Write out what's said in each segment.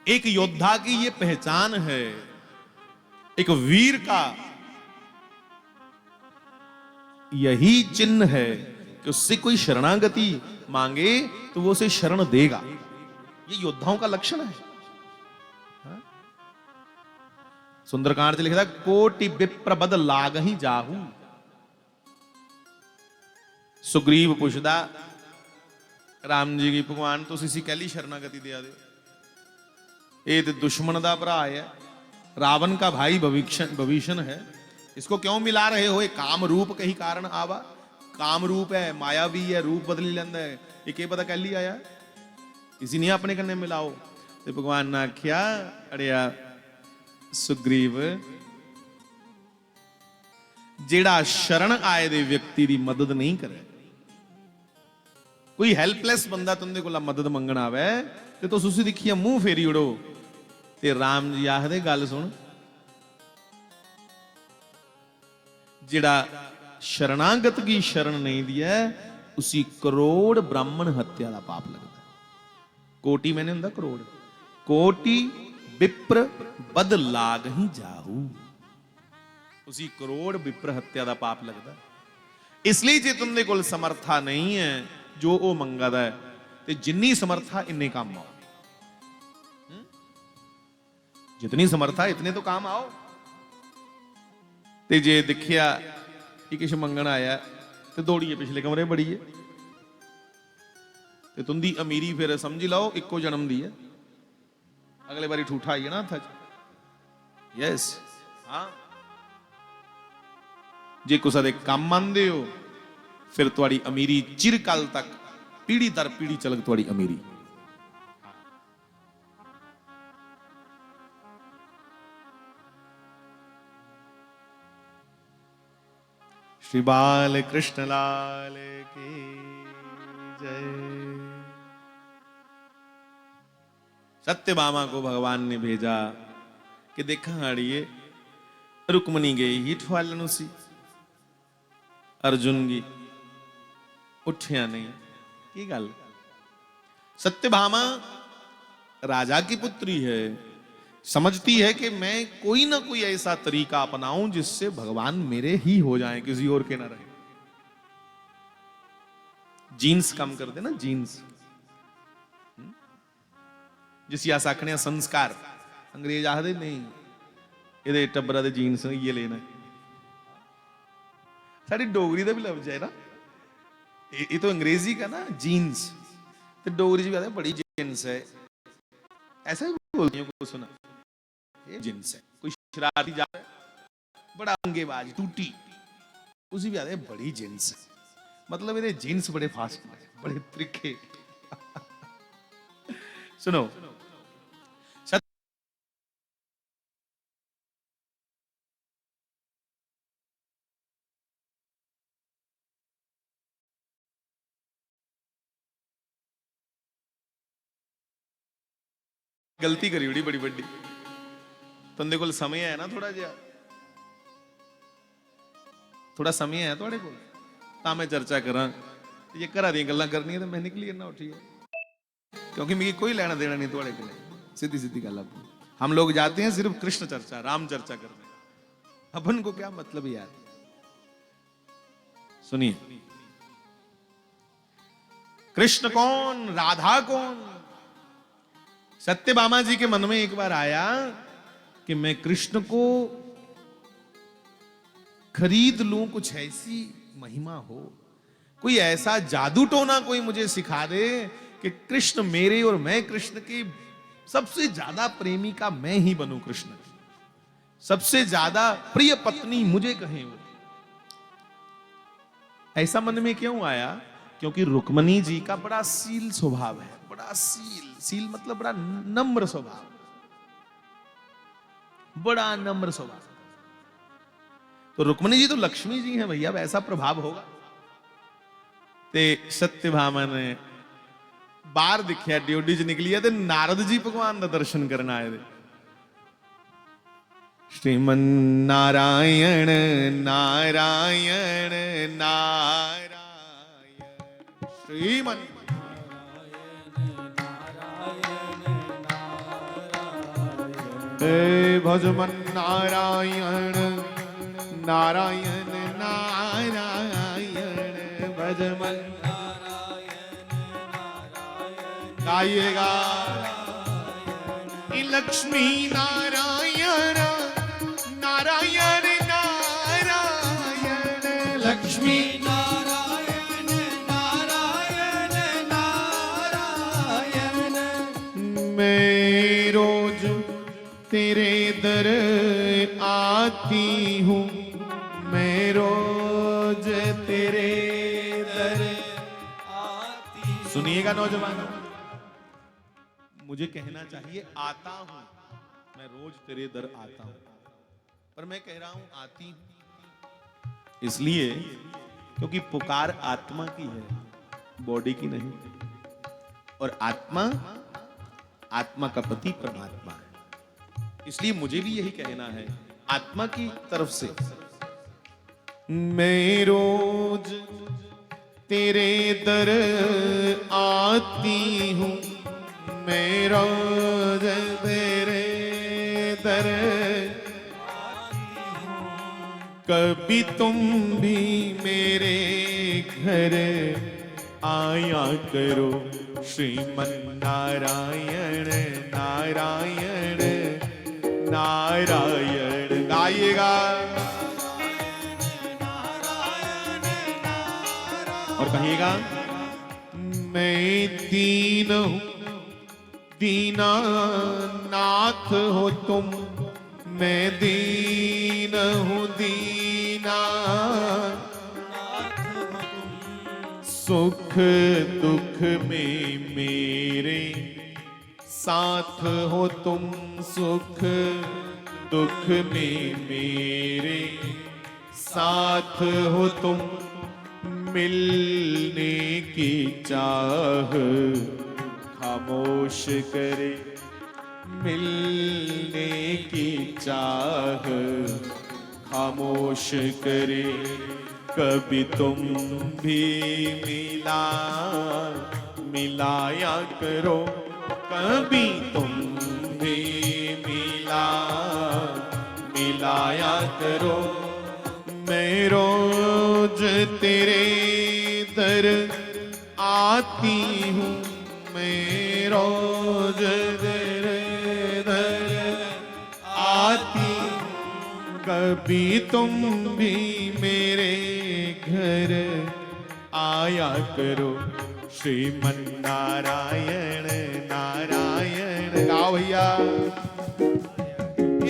एक योद्धा की ये पहचान है, एक वीर का यही चिन्ह है कि उससे कोई शरणागति मांगे तो वो उसे शरण देगा। ये योद्धाओं का लक्षण है। सुंदरकांड से लिखा था, कोटि विप्र बद लाग ही जाहू। सुग्रीव पुछदा राम जी की भगवान तो इसी कहली शरणागति दिया दे, ये तो दुश्मन दा भरा है, रावण का भाई भविष्य है, इसको क्यों मिला रहे हो? ये काम रूप कही कारण आवा। काम रूप है, माया भी है, रूप बदली लेंदा है, ये के पता कह लिया आया, इसी नहीं अपने कन्ने मिलाओ। तो भगवान ने आख्या, अड़िया सुग्रीव, जेड़ा शरण आए दे व्यक्ति दी मदद नहीं करे, कोई हेल्पलेस बंदा तुंदे कोला मदद मंगण आवे ते तुस उसी दिखिए मुंह फेरी उड़ो। ते राम जी आखदे, गल सुन, जेड़ा शरणागत की शरण नहीं दिया उसी करोड़ ब्राह्मण हत्या का पाप लगता है। कोटि मैंने हुंदा करोड़, कोटि विप्र बद लाग ही जाहू, उसी करोड़ विप्र हत्या का पाप लगता। इसलिए जे तुमने कोल समर्था नहीं है जो वो मंगदा है, ते जिन्नी समर्था इन्ने काम आओ, जितनी समर्था इतने तो काम आओ। ते जे दिखिया कि किश मंगण आया तो दौड़िए पिछले कमरे बड़ीए, ते तुंदी अमीरी फिर समझ लो इको जन्म दी है, अगले बारी ठूठा आई है ना हथ च। यस, हाँ, जे कुछ दे काम आंदे हो फिर तुहाडी अमीरी चिरकाल तक पीढ़ी दर पीढ़ी चलग तुहाडी अमीरी। श्री बाल कृष्ण लाल की जय। सत्यभामा को भगवान ने भेजा कि देखा हाड़िए रुक्मणी गई ही ठवालन सी, अर्जुन की उठिया नहीं की गल। सत्यभामा राजा की पुत्री है, समझती है कि मैं कोई ना कोई ऐसा तरीका अपनाऊं जिससे भगवान मेरे ही हो जाएं, किसी और के ना रहे। जीन्स कम कर दे ना, जीन्स जिस आखने संस्कार, अंग्रेज आखदे नहीं ये टब्बरा दे जीन्स ये लेना, साड़ी डोगरी का भी लफ्ज है ना, ये तो अंग्रेजी का ना जीन्स, तो डोगरी भी बड़ी जीन्स है, ऐसा भी बोलती है को सुना, ये जीन्स है। कोई शरारती जा रहा है बड़ा अंगेबाज टूटी, उसी भी आते बड़ी जीन्स है, मतलब ये जीन्स बड़े फास्ट है, बड़े त्रिखे। सुनो, गलती करी बड़ी बड़ी बड़ी, तुंदे कोल समय है ना थोड़ा जिहा, थोड़ा समय है थोड़े को, ता मैं चर्चा करा, ये घरा दी गल्लां करनी तो मैं निकली ना उठिए, क्योंकि मेरी कोई लेना देना नहीं थोड़े के लिए, सीधी सीधी गल अपनी। हम लोग जाते हैं सिर्फ कृष्ण चर्चा राम चर्चा करने, अपन को क्या मतलब यार। सुनिए, कृष्ण कौन, राधा कौन? सत्यभामा जी के मन में एक बार आया कि मैं कृष्ण को खरीद लूं, कुछ ऐसी महिमा हो, कोई ऐसा जादू टोना कोई मुझे सिखा दे कि कृष्ण मेरे और मैं कृष्ण की सबसे ज्यादा प्रेमी का मैं ही बनूं, कृष्ण सबसे ज्यादा प्रिय पत्नी मुझे कहें वो। ऐसा मन में क्यों आया? क्योंकि रुक्मणी जी का बड़ा सील स्वभाव है, बड़ा सील मतलब बड़ा नम्र स्वभाव, बड़ा नम्र स्वभाव। तो रुक्मणी जी तो लक्ष्मी जी हैं भैया, वैसा प्रभाव होगा। ते सत्यभामा ने बाहर दिखिया, ड्यूटी च निकली है, नारद जी भगवान का दर्शन करने आए थे। श्रीमन नारायण नारायण नारायण, श्रीमन भजमन नारायण नारायण नारायण भजमन गाइएगा लक्ष्मी नारायण नारायण नारायण लक्ष्मी नारायण नारायण नारायण। मैं रोज तेरे दर आती हूँ, मैं रोज तेरे दर आती। सुनिएगा नौजवानों, मुझे कहना चाहिए आता हूं, मैं रोज तेरे दर आता हूं, पर मैं कह रहा हूं आती हूं इसलिए क्योंकि पुकार आत्मा की है, बॉडी की नहीं। और आत्मा, आत्मा का पति परमात्मा है, इसलिए मुझे भी यही कहना है आत्मा की तरफ से। मैं रोज तेरे दर आती हूं, मैं रोज तेरे दर कभी तुम भी मेरे घर आया करो, श्रीमन नारायण नारायण नारायण गाइएगा और कहिएगा मैं दीन हूं, दीना नाथ हो तुम, मैं दीन हूं दीना, सुख दुख में मेरे साथ हो तुम, सुख दुख में मेरे साथ हो तुम, मिलने की चाह खामोश करे, मिलने की चाह खामोश करे, कभी तुम भी मिलाया करो, कभी तुम भी मिलाया करो। मैं रोज तेरे दर आती हूँ, मैं रोज तेरे दर आती, कभी तुम भी मेरे घर आया करो, श्रीमन नारायण नारायण गाओ भैया।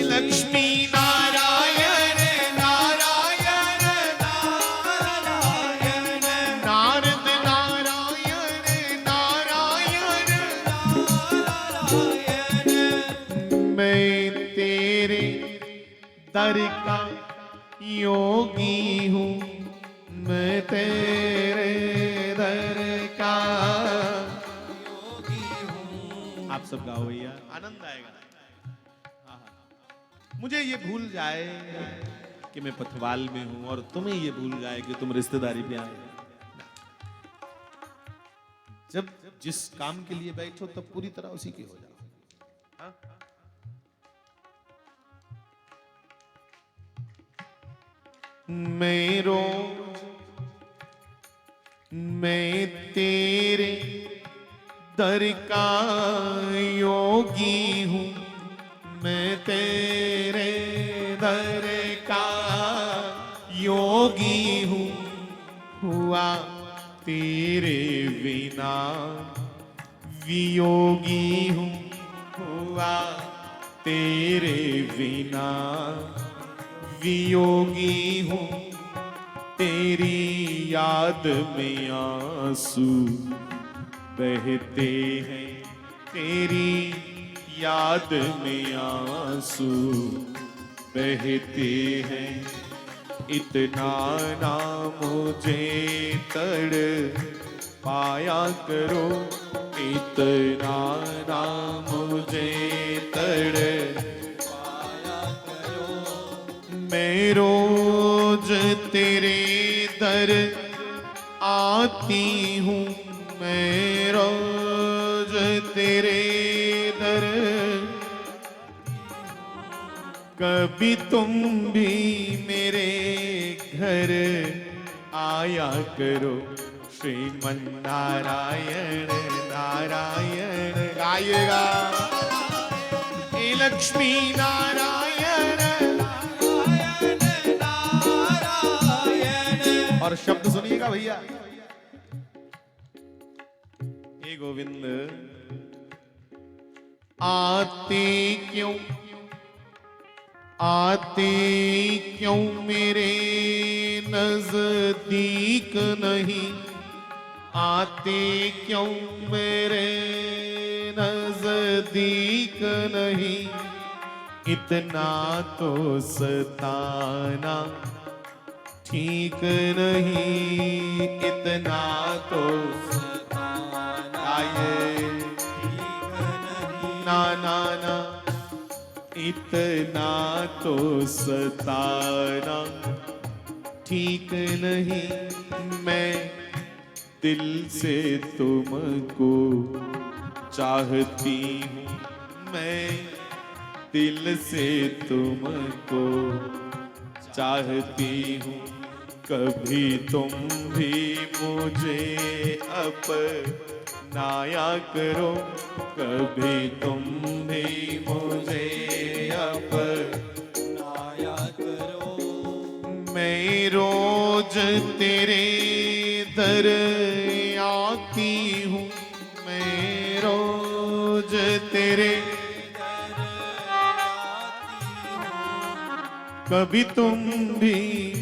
लक्ष्मी नारायण नारायण नारायण, नारद नारायण नारायण नारायण। मैं तेरे दर का योगी हूँ, मैं तेरे दर का योगी हूँ। आप सब गाओ भैया, आनंद आएगा। मुझे ये भूल जाए कि मैं पथवाल में हूं और तुम्हें ये भूल जाए कि तुम रिश्तेदारी पे आए। जब जिस काम के लिए बैठो तब पूरी तरह उसी के हो जाओ। हाँ? मैं तेरे दर का योगी हूं, मैं तेरे दर का योगी हूं, हुआ तेरे बिना वियोगी हूं, हुआ तेरे बिना वियोगी हूं, तेरी याद में आंसू बहते हैं, तेरी याद में आंसू बहते हैं, इतना ना मुझे तड़ पाया करो, इतना ना मुझे तड़ पाया करो। मैं रोज तेरे दर आती हूँ, मैं रोज तेरे दर कभी तुम भी मेरे घर आया करो श्रीमन नारायण नारायण गाइएगा हे लक्ष्मी नारायण नारायण और शब्द सुनिएगा भैया हे गोविंद आते क्यों मेरे नजदीक नहीं आते क्यों मेरे नजदीक नहीं इतना तो सताना ठीक नहीं इतना तो आइए ना ना ना इतना तो सताना ठीक नहीं मैं दिल से तुमको चाहती हूँ मैं दिल से तुमको चाहती हूँ कभी तुम भी मुझे अपनाया करो कभी तुम भी मुझे अपनाया करो मैं रोज तेरे दर आती हूँ मैं रोज तेरे कभी तुम भी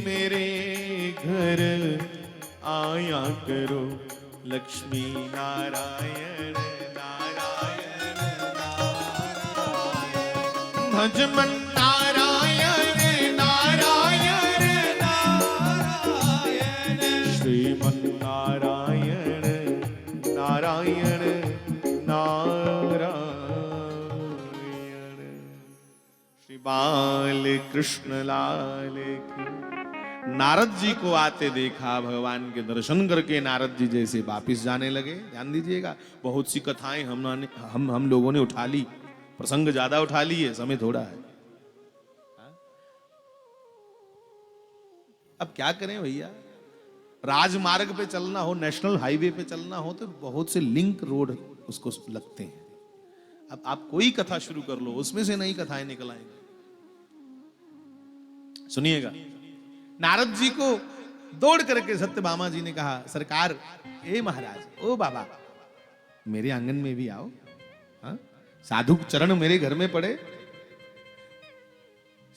मेरे घर आया करो लक्ष्मी नारायण नारायण नारायण भजमन नारायण नारायण नारायण श्रीमन नारायण नारायण नारायण श्री बाल कृष्ण लाल की नारद जी को आते देखा भगवान के दर्शन करके नारद जी जैसे वापिस जाने लगे ध्यान दीजिएगा बहुत सी कथाएं हम लोगों ने उठा ली प्रसंग ज्यादा उठा लिए समय थोड़ा है अब क्या करें भैया राजमार्ग पे चलना हो नेशनल हाईवे पे चलना हो तो बहुत से लिंक रोड उसको लगते हैं अब आप कोई कथा शुरू कर लो उसमें से नई कथाएं निकल आएंगी सुनिएगा नारद जी को दौड़ करके सत्यभामा जी ने कहा सरकार ए महाराज ओ बाबा मेरे आंगन में भी आओ हा? साधु चरण मेरे घर में पड़े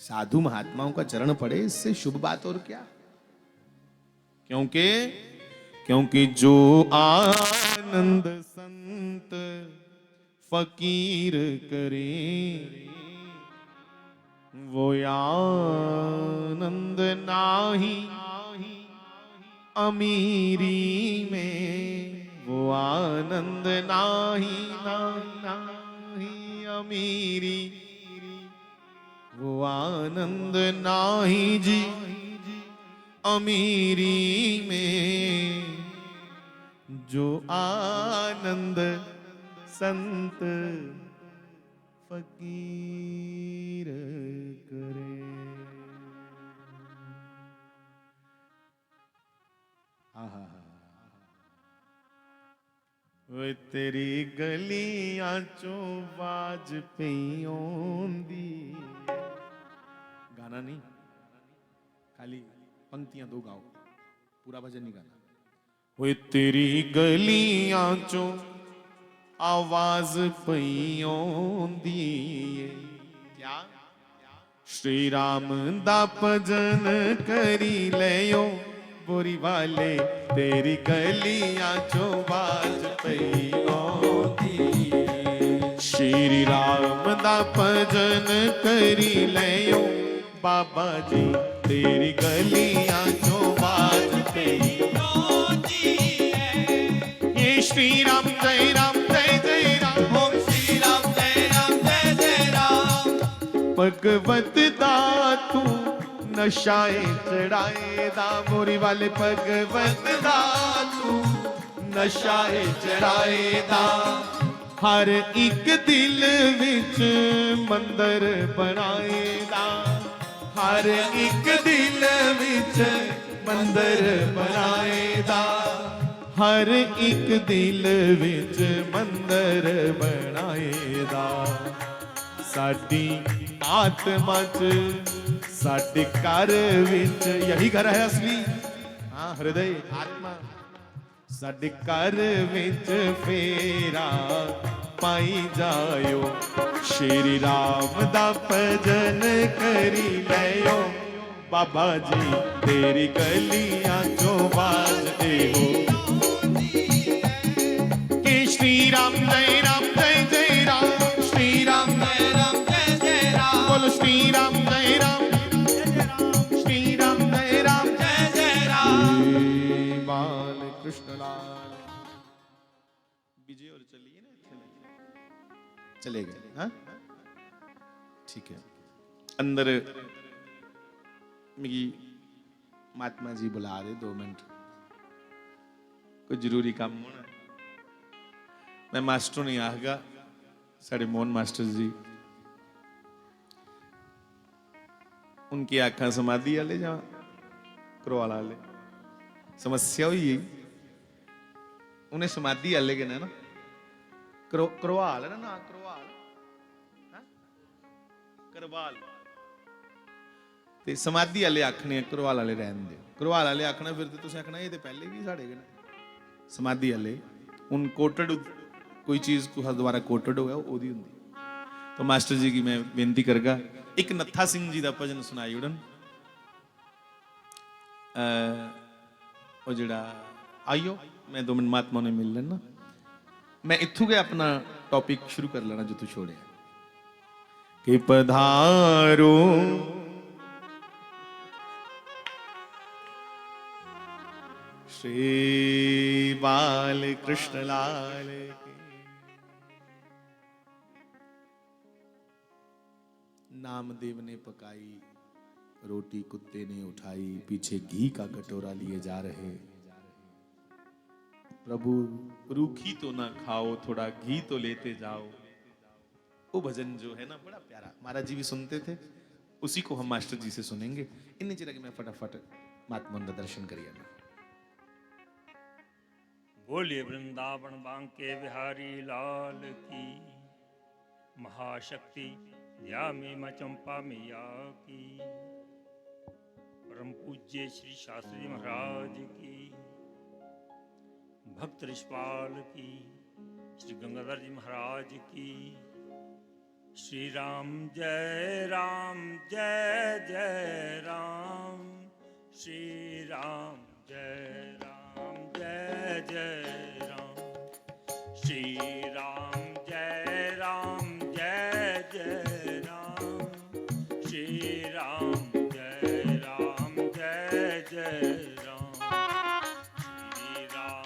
साधु महात्माओं का चरण पड़े इससे शुभ बात और क्या क्योंकि जो आनंद संत फकीर करे वो आनंद नाही अमीरी में वो आनंद नाही अमीरी वो आनंद नाही जी अमीरी में जो आनंद संत फकीर करे वो तेरी गलियां चो वाजपेइयों दी गाना नहीं खाली पंक्तियां दो गाओ पूरा भजन नहीं गाना वो तेरी गलियां चो आवाज पइयों दी क्या श्री राम दा भजन करी लियो बोरी वाले तेरी गलियां चो बाज पइयों दी श्री राम दा भजन करी लियो बाबा जी तेरी गलियां चो बाज पइयों दी ये श्री राम जय राम भगवत दातू नशाए चढ़ाए दा मोरी वाले भगवत दातू नशाए चढ़ाए दा हर एक दिल विच मंदिर बनाएदा, हर एक दिल विच मंदिर बनाएदा, हर एक दिल विच मंदिर बनाएदा। साडी आत्मा च साडे घर विच, यही घर है असली, हाँ हृदय आत्मा, साडे घर विच फेरा पाई जायो, श्री राम दा भजन करी लयो, बाबा जी तेरी गलियां चो बाजदे हो कि श्री राम जय राम जय जय राम, श्री राम जय राम जय जय राम, बोलो श्री राम जय राम, श्री राम जय राम, जय जय राम। जय बाल कृष्ण लाल। विजय और चलिए ना, चले गए, हाँ ठीक है। अंदर मिगी महात्मा जी बुला दे 2 मिनट, कोई जरूरी काम होना। मैं मास्टर नहीं आगा, साढ़े मोहन मास्टर जी, उनकी आंखें समाधि वाले या करवाला वाले, समस्या हुई है उन्हें समाधि वाले के ना करवाल है ना करवाल, हाँ? करवाल ते समाधि वाले आखने, करवाल वाले रहन दे, करवाल वाले आखना फिर तो तुम आखना ये तो पहले भी साढ़े गए समाधि वाले उन कोटेड कोई चीज को दोबारा कोटेड होया ओदी हुंदी। तो मास्टर जी की मैं बेनती करगा एक नत्था सिंह जी का भजन सुनाई उड़न, जिहड़ा आइयो मैं 2 मिनट महात्मा ने मिल लेना, मैं इत्थों के अपना टॉपिक शुरू कर लेना जो तू छोड़े कि पधारो श्री बाल कृष्ण लाल की। नामदेव ने पकाई रोटी, कुत्ते ने उठाई, पीछे घी का कटोरा लिए जा रहे। प्रभु रूखी तो ना खाओ, थोड़ा घी तो लेते जाओ। वो भजन जो है ना बड़ा प्यारा, महाराज जी भी सुनते थे, उसी को हम मास्टर जी से सुनेंगे। इन्हीं चिर मैं फटाफट महात्मा का दर्शन करिए। बोलिए वृंदावन बांके बिहारी लाल की, महाशक्ति ध्यामी मां चंपा मैया की, परम पूज्य श्री शास्त्री जी महाराज की, भक्त ऋषपाल की, श्री गंगाधर जी महाराज की। श्री राम जय जय राम, श्री राम जय जय राम, श्री राम जय जय राम, श्री राम जय जय राम, श्री राम।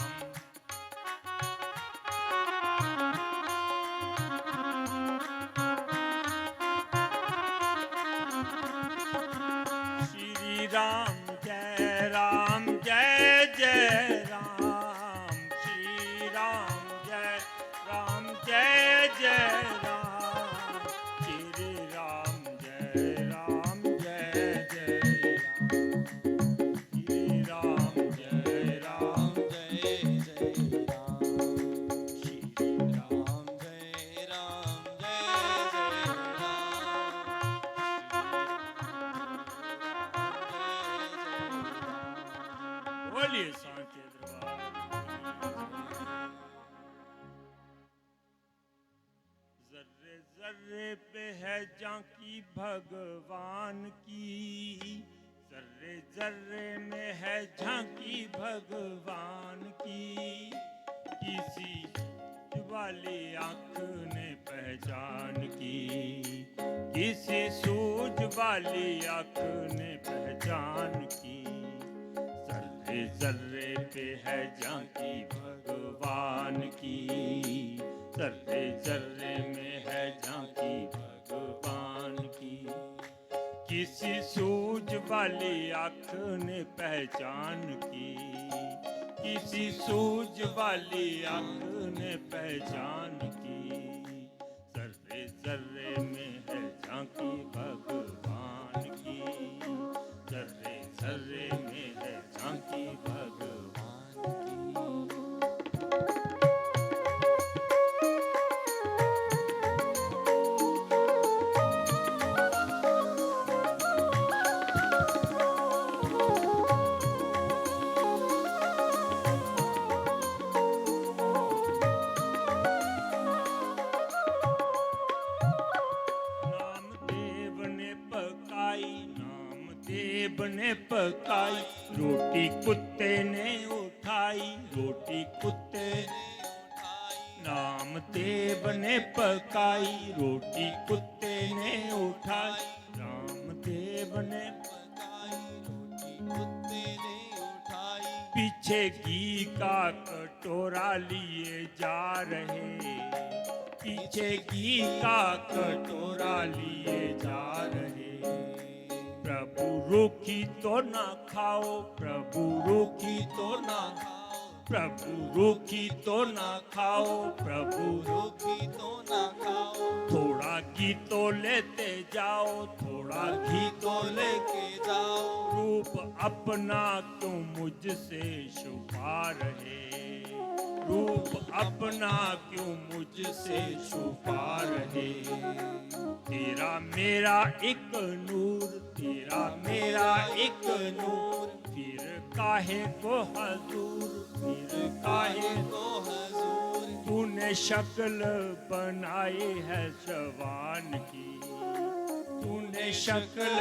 श्री राम जय जय राम, श्री राम जय जय राम, श्री राम जय जय राम, श्री राम जय जय राम, श्री राम जय बोलिए सांचे जर्रे जर्रे पे है झांकी भगवान की, जर्रे जर्रे में है झांकी भगवान की, किसी वाली आंख ने पहचान की, किसी सूझ वाली आंख ने पहचान की। जर्रे जर्रे पे है झांकी भगवान की, जर्रे जर्रे में है झांकी भगवान की, किसी सूझ वाली आंख ने पहचान की, किसी सूझ वाली आंख ने पहचान की। देव ने पकाई, रोटी कुत्ते ने उठाई, रोटी कुत्ते नाम देव ने पकाई, रोटी कुत्ते ने उठाई, रामदेव ने पीछे घी का कटोरा लिए जा रहे, पीछे घी का कटोरा लिए जा रहे। प्रभु रूखी तो ना खाओ, प्रभु रूखी तो ना खाओ, प्रभु रूखी तो ना खाओ, प्रभु रूखी तो ना खाओ। थोड़ा घी तो लेते जाओ, थोड़ा घी तो लेके जाओ। रूप अपना क्यों मुझसे छुपा रहे, रूप अपना क्यों मुझसे छुपा रहे। तेरा मेरा एक नूर, तेरा मेरा एक नूर, फिर काहे को हजूर, फिर काहे को हजूर। तूने शक्ल बनाई है शवान की, तूने शक्ल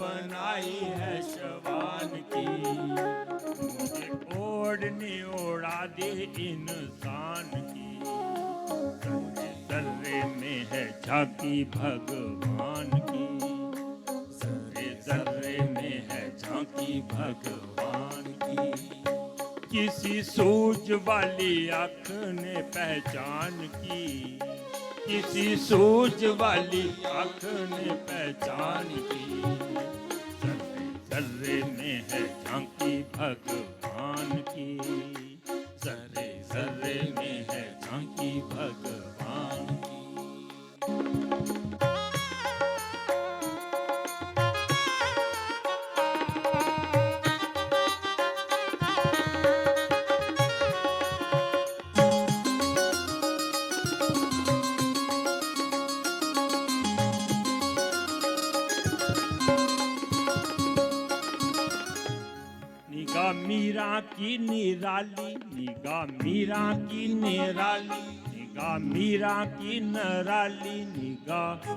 बनाई है शवान की। मुझे ओढ़नी ओढ़ा दे इंसान की, जर्रे जर्रे में है झांकी भगवान की, जर्रे जर्रे में है झांकी भगवान की। किसी सूझ वाली आँख ने पहचान की, किसी सूझ वाली आँख ने पहचान की। जर्रे जर्रे में है झांकी भगवान की, जर्रे जर्रे में है झांकी भगवान की। निगाह मीरा की निराली, निगाह मीरा की निराली, निगाह मीरा की निराली, निगाह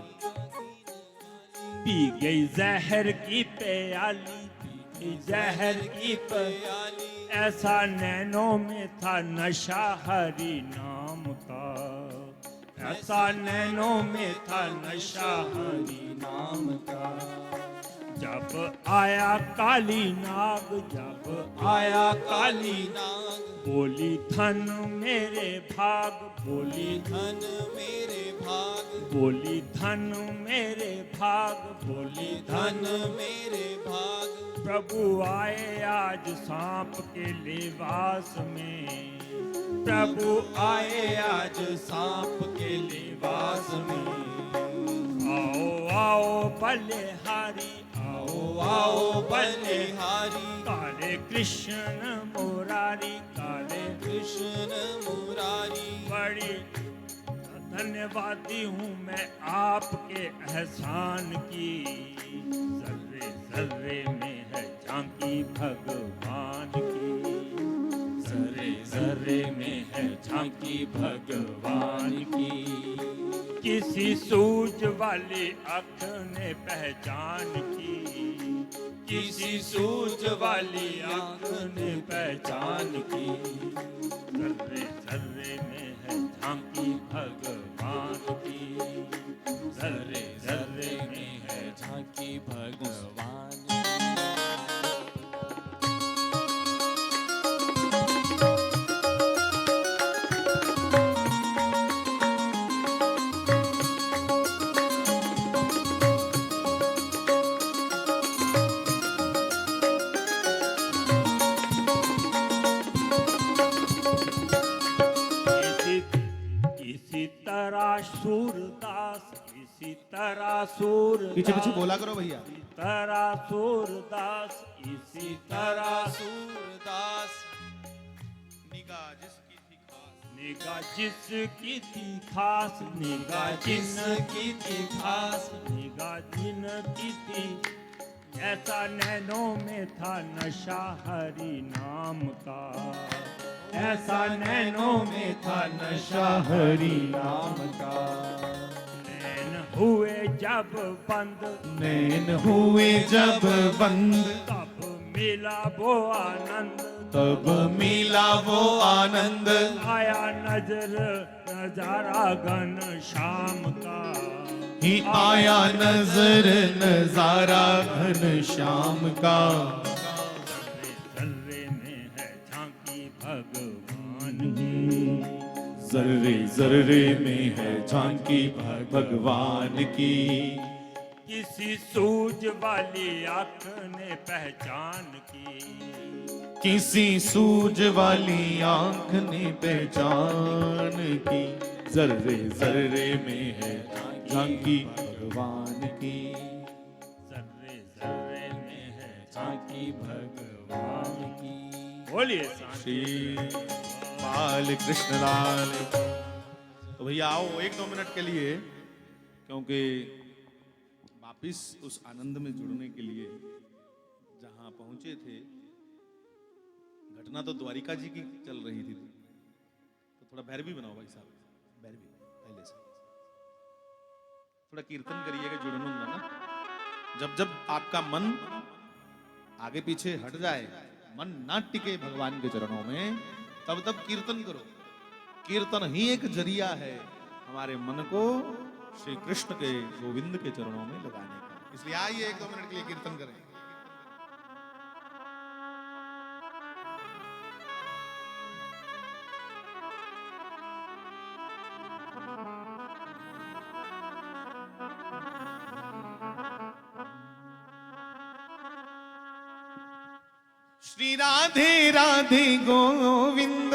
पी गई जहर की प्याली, पी जहर की प्याली। ऐसा नैनों में था नशा हरि नाम का, ऐसा नैनों में था नशा हरि नाम का। जब आया काली नाग, जब आया काली नाग, बोली धन मेरे भाग, बोली धन मेरे भाग, बोली धन मेरे भाग, बोली धन मेरे भाग। प्रभु आए आज सांप के लिबास में, प्रभु आए आज सांप के लिबास में। आओ आओ बलिहारी, आओ आओ बलिहारी, काले कृष्ण मुरारी, काले कृष्ण मुरारी। बड़ी धन्यवादी हूँ मैं आपके एहसान की, जर्रे जर्रे में है झांकी भगवान की, जर्रे जर्रे में है झांकी भगवान की। किसी सूझ वाली आँख ने पहचान की, किसी सूझ वाली आँख ने पहचान की। जर्रे जर्रे में है झांकी भगवान की, जर्रे जर्रे में है झांकी भगवान की। सूरदास, इसी तरह सूरदास, पीछे पीछे बोला करो भैया। इसी तरह सूरदास, इसी तरह सूरदास। निगाह जिसकी थी खास, निगाह जिसकी थी खास, निगाह जिसकी थी खास, निगाह जिनकी थी। ऐसा नैनों में था नशा हरि नाम का, ऐसा नैनों में था नशा हरि नाम का। नैन हुए जब बंद, नैन हुए जब बंद, तब मिला वो आनंद, तब मिला वो आनंद। आया नजारा घन श्याम का, ही आया नजर नजारा घन श्याम का। जर्रे में है झांकी भगवान की, जर्रे जर्रे में है झांकी भगवान की। किसी सूझ वाली आंख ने पहचान की, किसी सूझ वाली आंख ने पहचान की। जर्रे जर्रे में है झांकी भगवान की। जर्रे जर्रे में है झांकी भगवान की। बोलिए श्री बाल कृष्ण लाल। तो भैया आओ 1-2 मिनट के लिए, क्योंकि वापिस उस आनंद में जुड़ने के लिए जहां पहुंचे थे, घटना तो द्वारिका जी की चल रही थी, तो थोड़ा भैरवी बनाओ भाई साहब, भैरवी पहले से थोड़ा कीर्तन करिएगा, जुड़न ना। जब जब आपका मन आगे पीछे हट जाए, मन ना टिके भगवान के चरणों में, तब तब कीर्तन करो। कीर्तन ही एक जरिया है हमारे मन को श्री कृष्ण के गोविंद के चरणों में लगाने का। इसलिए आइए 1-2 मिनट के लिए कीर्तन करें। श्री राधे राधे गोविंद,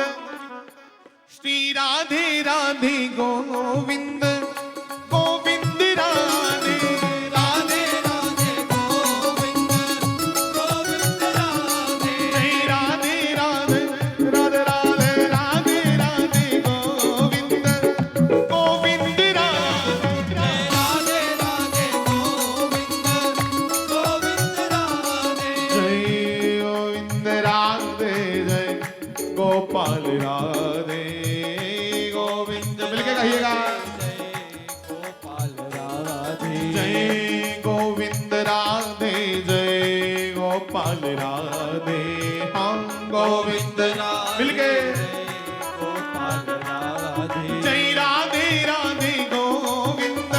श्री राधे राधे गोविंद, गोविंद राधे राधे राधे गोविंद, गोविंद राधे। श्री राधे राधे राधे राधे राधे राधे गोविंद, गोविंद राधे। राधे राधे गोविंद, गोविंद राधे। जय गोविंद राधे, जय गोपाल राधे गोविंद। मिलके कहिएगा, गोपाल राधे। जय गोविंद राधे, जय गोपाल राधे। हाँ गोविंद मिलके, गोपाल राधे। जय राधे राधे गोविंद,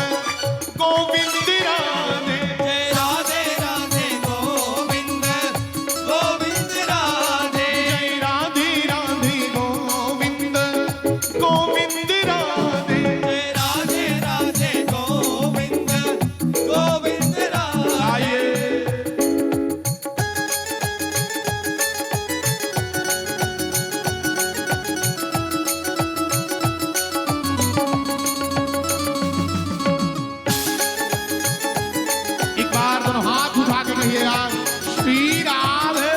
गोविंद राधे। जय राधे राधे गोविंद, गोविंद राधे। जय राधे राधे गोविंद, गोविंद राधे। जय राधे राधे गोविंद, गोविंद राधे। आइए एक बार दोनों हाथ उठा के कहिएगा, श्री राधे।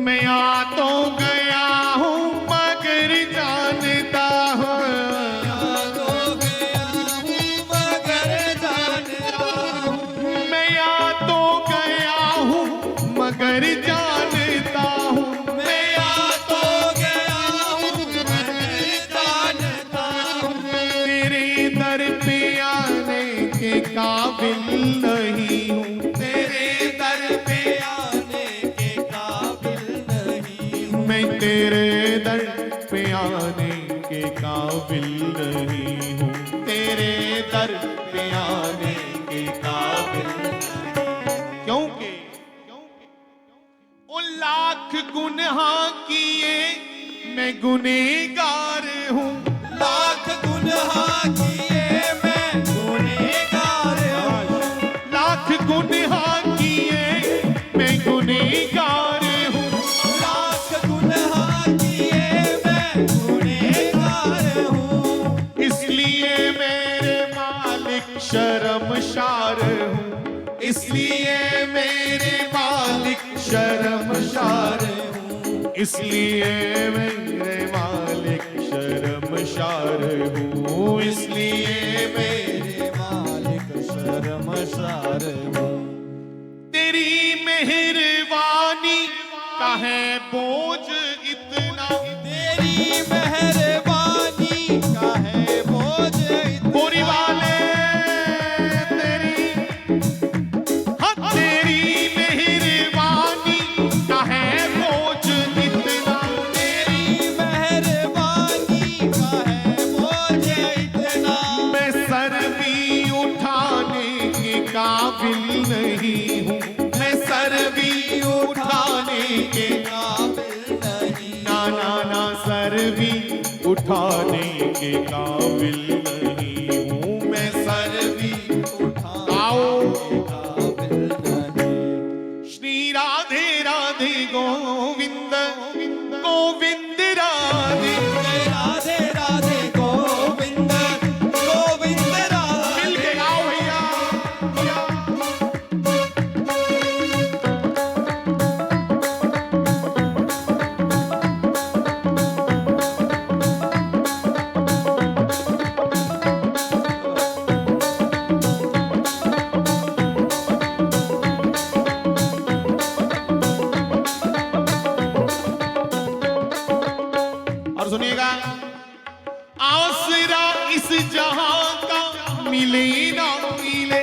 मैं आ तो गया हूँ मगर जानता हूँ, तो गया हूँ मगर जानता हूँ। मैं आ तो गया हूँ मगर जानता हूँ। मैं आ तो गया हूँ मगर जानता हूँ। तेरे दर पे आने के काबिल नहीं हूँ, तेरे दर पे आने के काबिल नहीं हूँ। मैं तेरे दर पे आने के काबिल नहीं हूँ, तेरे दर पे आने के काबिल नहीं। क्योंकि ओ लाख गुनाह किए मैं गुनहगार हूँ, लाख गुनाह किए मैं गुनहगार हूँ। लाख गुनाह किए मैं गुनहगार हूँ। लाख गुनाह किए मैं गुनहगार हूँ। इसलिए मेरे मालिक शर्मसार हूँ, इसलिए मेरे मालिक शर्मसार हूँ, इसलिए मेरे मालिक शर्मसार हूँ, इसलिए मेरे मेरे मालिक शर्मसार संसार में। तेरी मेहरबानी का है बोझ इतना, तेरी मेहरबानी का है बोझ इतना। बोरी वाले तेरी, हाँ तेरी मेहरबानी का है बोझ इतना, तेरी मेहरबानी का है बोझ इतना। मैं सर भी उठाने के काबिल नहीं हूँ, मैं सर भी उठाने के काबिल नहीं। ना ना ना सर भी उठाने के काबिल नहीं हूँ, मैं सर भी आओ। काबिल नहीं। श्री राधे राधे गोविंद गोविंद राधे, राधे राधे गोविंद गोविंद राधे। मिल के गाओ भैया। और सुनिएगा, आसरा इस जहां का मिले ना मिले,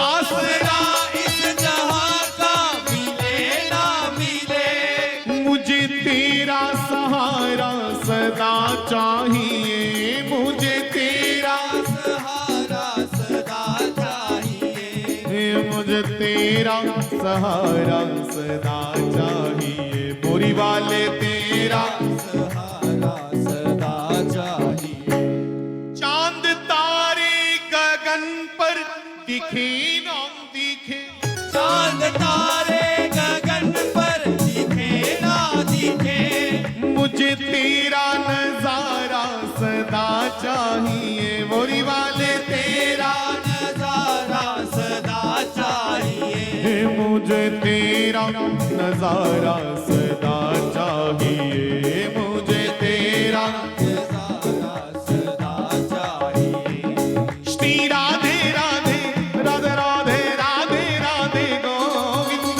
आसरा इस जहां का मिले ना मिले। मुझे तेरा सहारा सदा चाहिए, मुझे तेरा सहारा सदा चाहिए। मुझे तेरा सहारा सदा चाहिए, बोरी वाले तेरा सहारा सदा चाहिए। चांद तारे गगन पर दिखे ना दिखे, चांद तारे गगन पर दिखे ना दिखे। मुझे तेरा नजारा सदा चाहिए, बोरी वाले तेरा नजारा सदा चाहिए। मुझे तेरा नजारा सदा चाहिए, मुझे तेरा नजारा सदा चाहिए। श्री राधे राधे राधे राधे राधे राधे गोविंद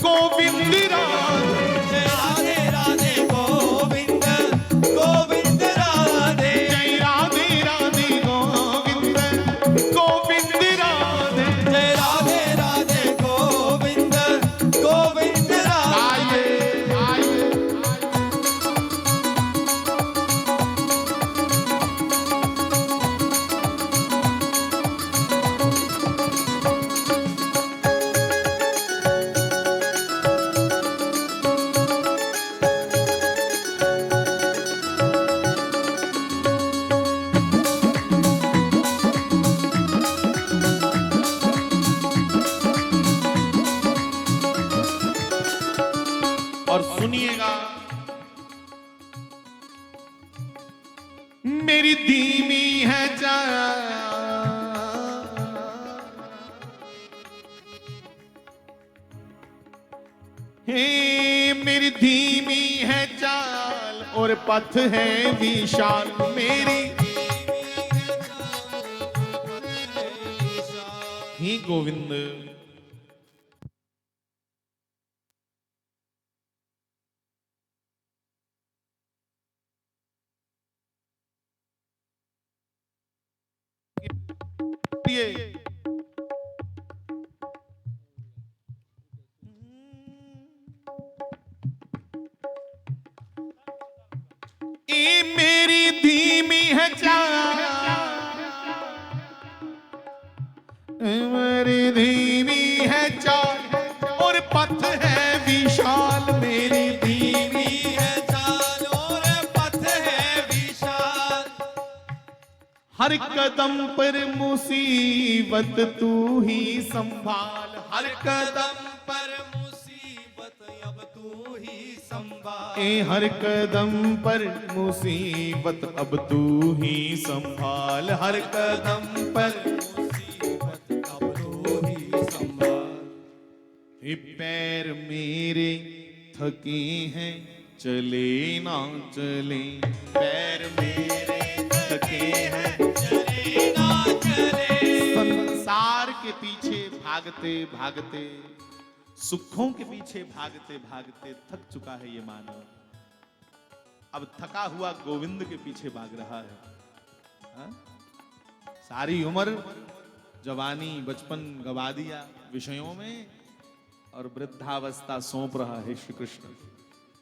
गोविंद राधे, राधे राधे गोविंद गोविंद राधे। जय राधे राधे गोविंद गोविंद राधे। जय राधे राधे गोविंद गोविंद राधे। आइए आइए और सुनिएगा, मेरी धीमी है चाल, हे मेरी धीमी है चाल और पथ है विशाल, मेरी ही गोविंद। ये मेरी धीमी है चाल, मेरी धीमी है चाल और पथ है विशाल, मेरी धीमी है चाल और पथ है विशाल। हर कदम पर मुसीबत तू ही संभाल, हर कदम पर मुसीबत अब तू ही संभाल। हर कदम पर मुसीबत अब तू ही संभाल, हर कदम पर मुसीबत अब तू ही संभाल। ये पैर मेरे थके हैं चले ना चले, पैर मेरे थके हैं चले ना चले। संसार के पीछे भागते भागते, सुखों के पीछे भागते भागते थक चुका है ये मानव। अब थका हुआ गोविंद के पीछे भाग रहा है। हा? सारी उम्र जवानी बचपन गवा दिया विषयों में और वृद्धावस्था सौंप रहा है श्री कृष्ण।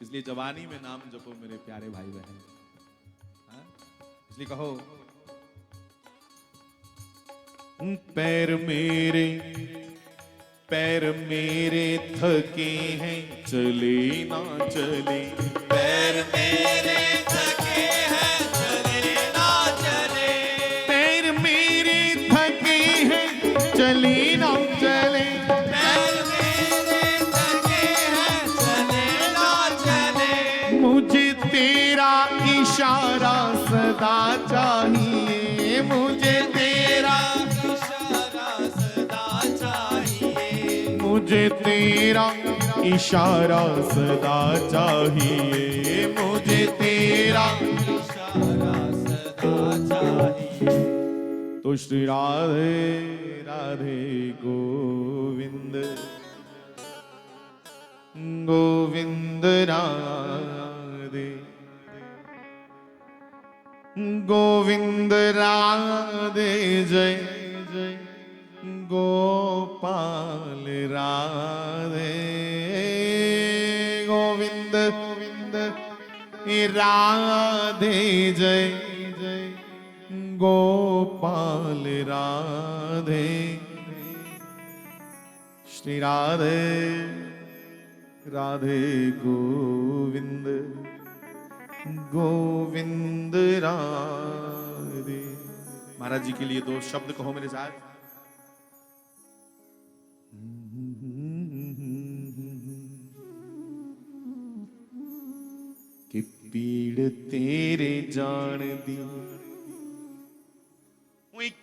इसलिए जवानी में नाम जपो मेरे प्यारे भाई बहन। हा? इसलिए कहो, पैर मेरे थके हैं चले ना चले, पैर मेरे थके हैं चले ना चले, पैर मेरे थके हैं चले ना चले, पैर मेरे थके हैं चले ना चले, मुझे तेरा इशारा सदा चाहिए, मुझे तेरा इशारा सदा चाहिए, मुझे तेरा इशारा सदा चाहिए, मुझे तेरा इशारा सदा चाहिए। तो श्री राधे राधे गोविंद गोविंद राधे गोविंद राधे जय जय गोपाल राधे गोविंद गोविंद राधे जय जय गोपाल राधे। श्री राधे राधे गोविंद गोविंद राधे। महाराज जी के लिए दो शब्द कहो मेरे साथ। कि पीड़ तेरे जान दी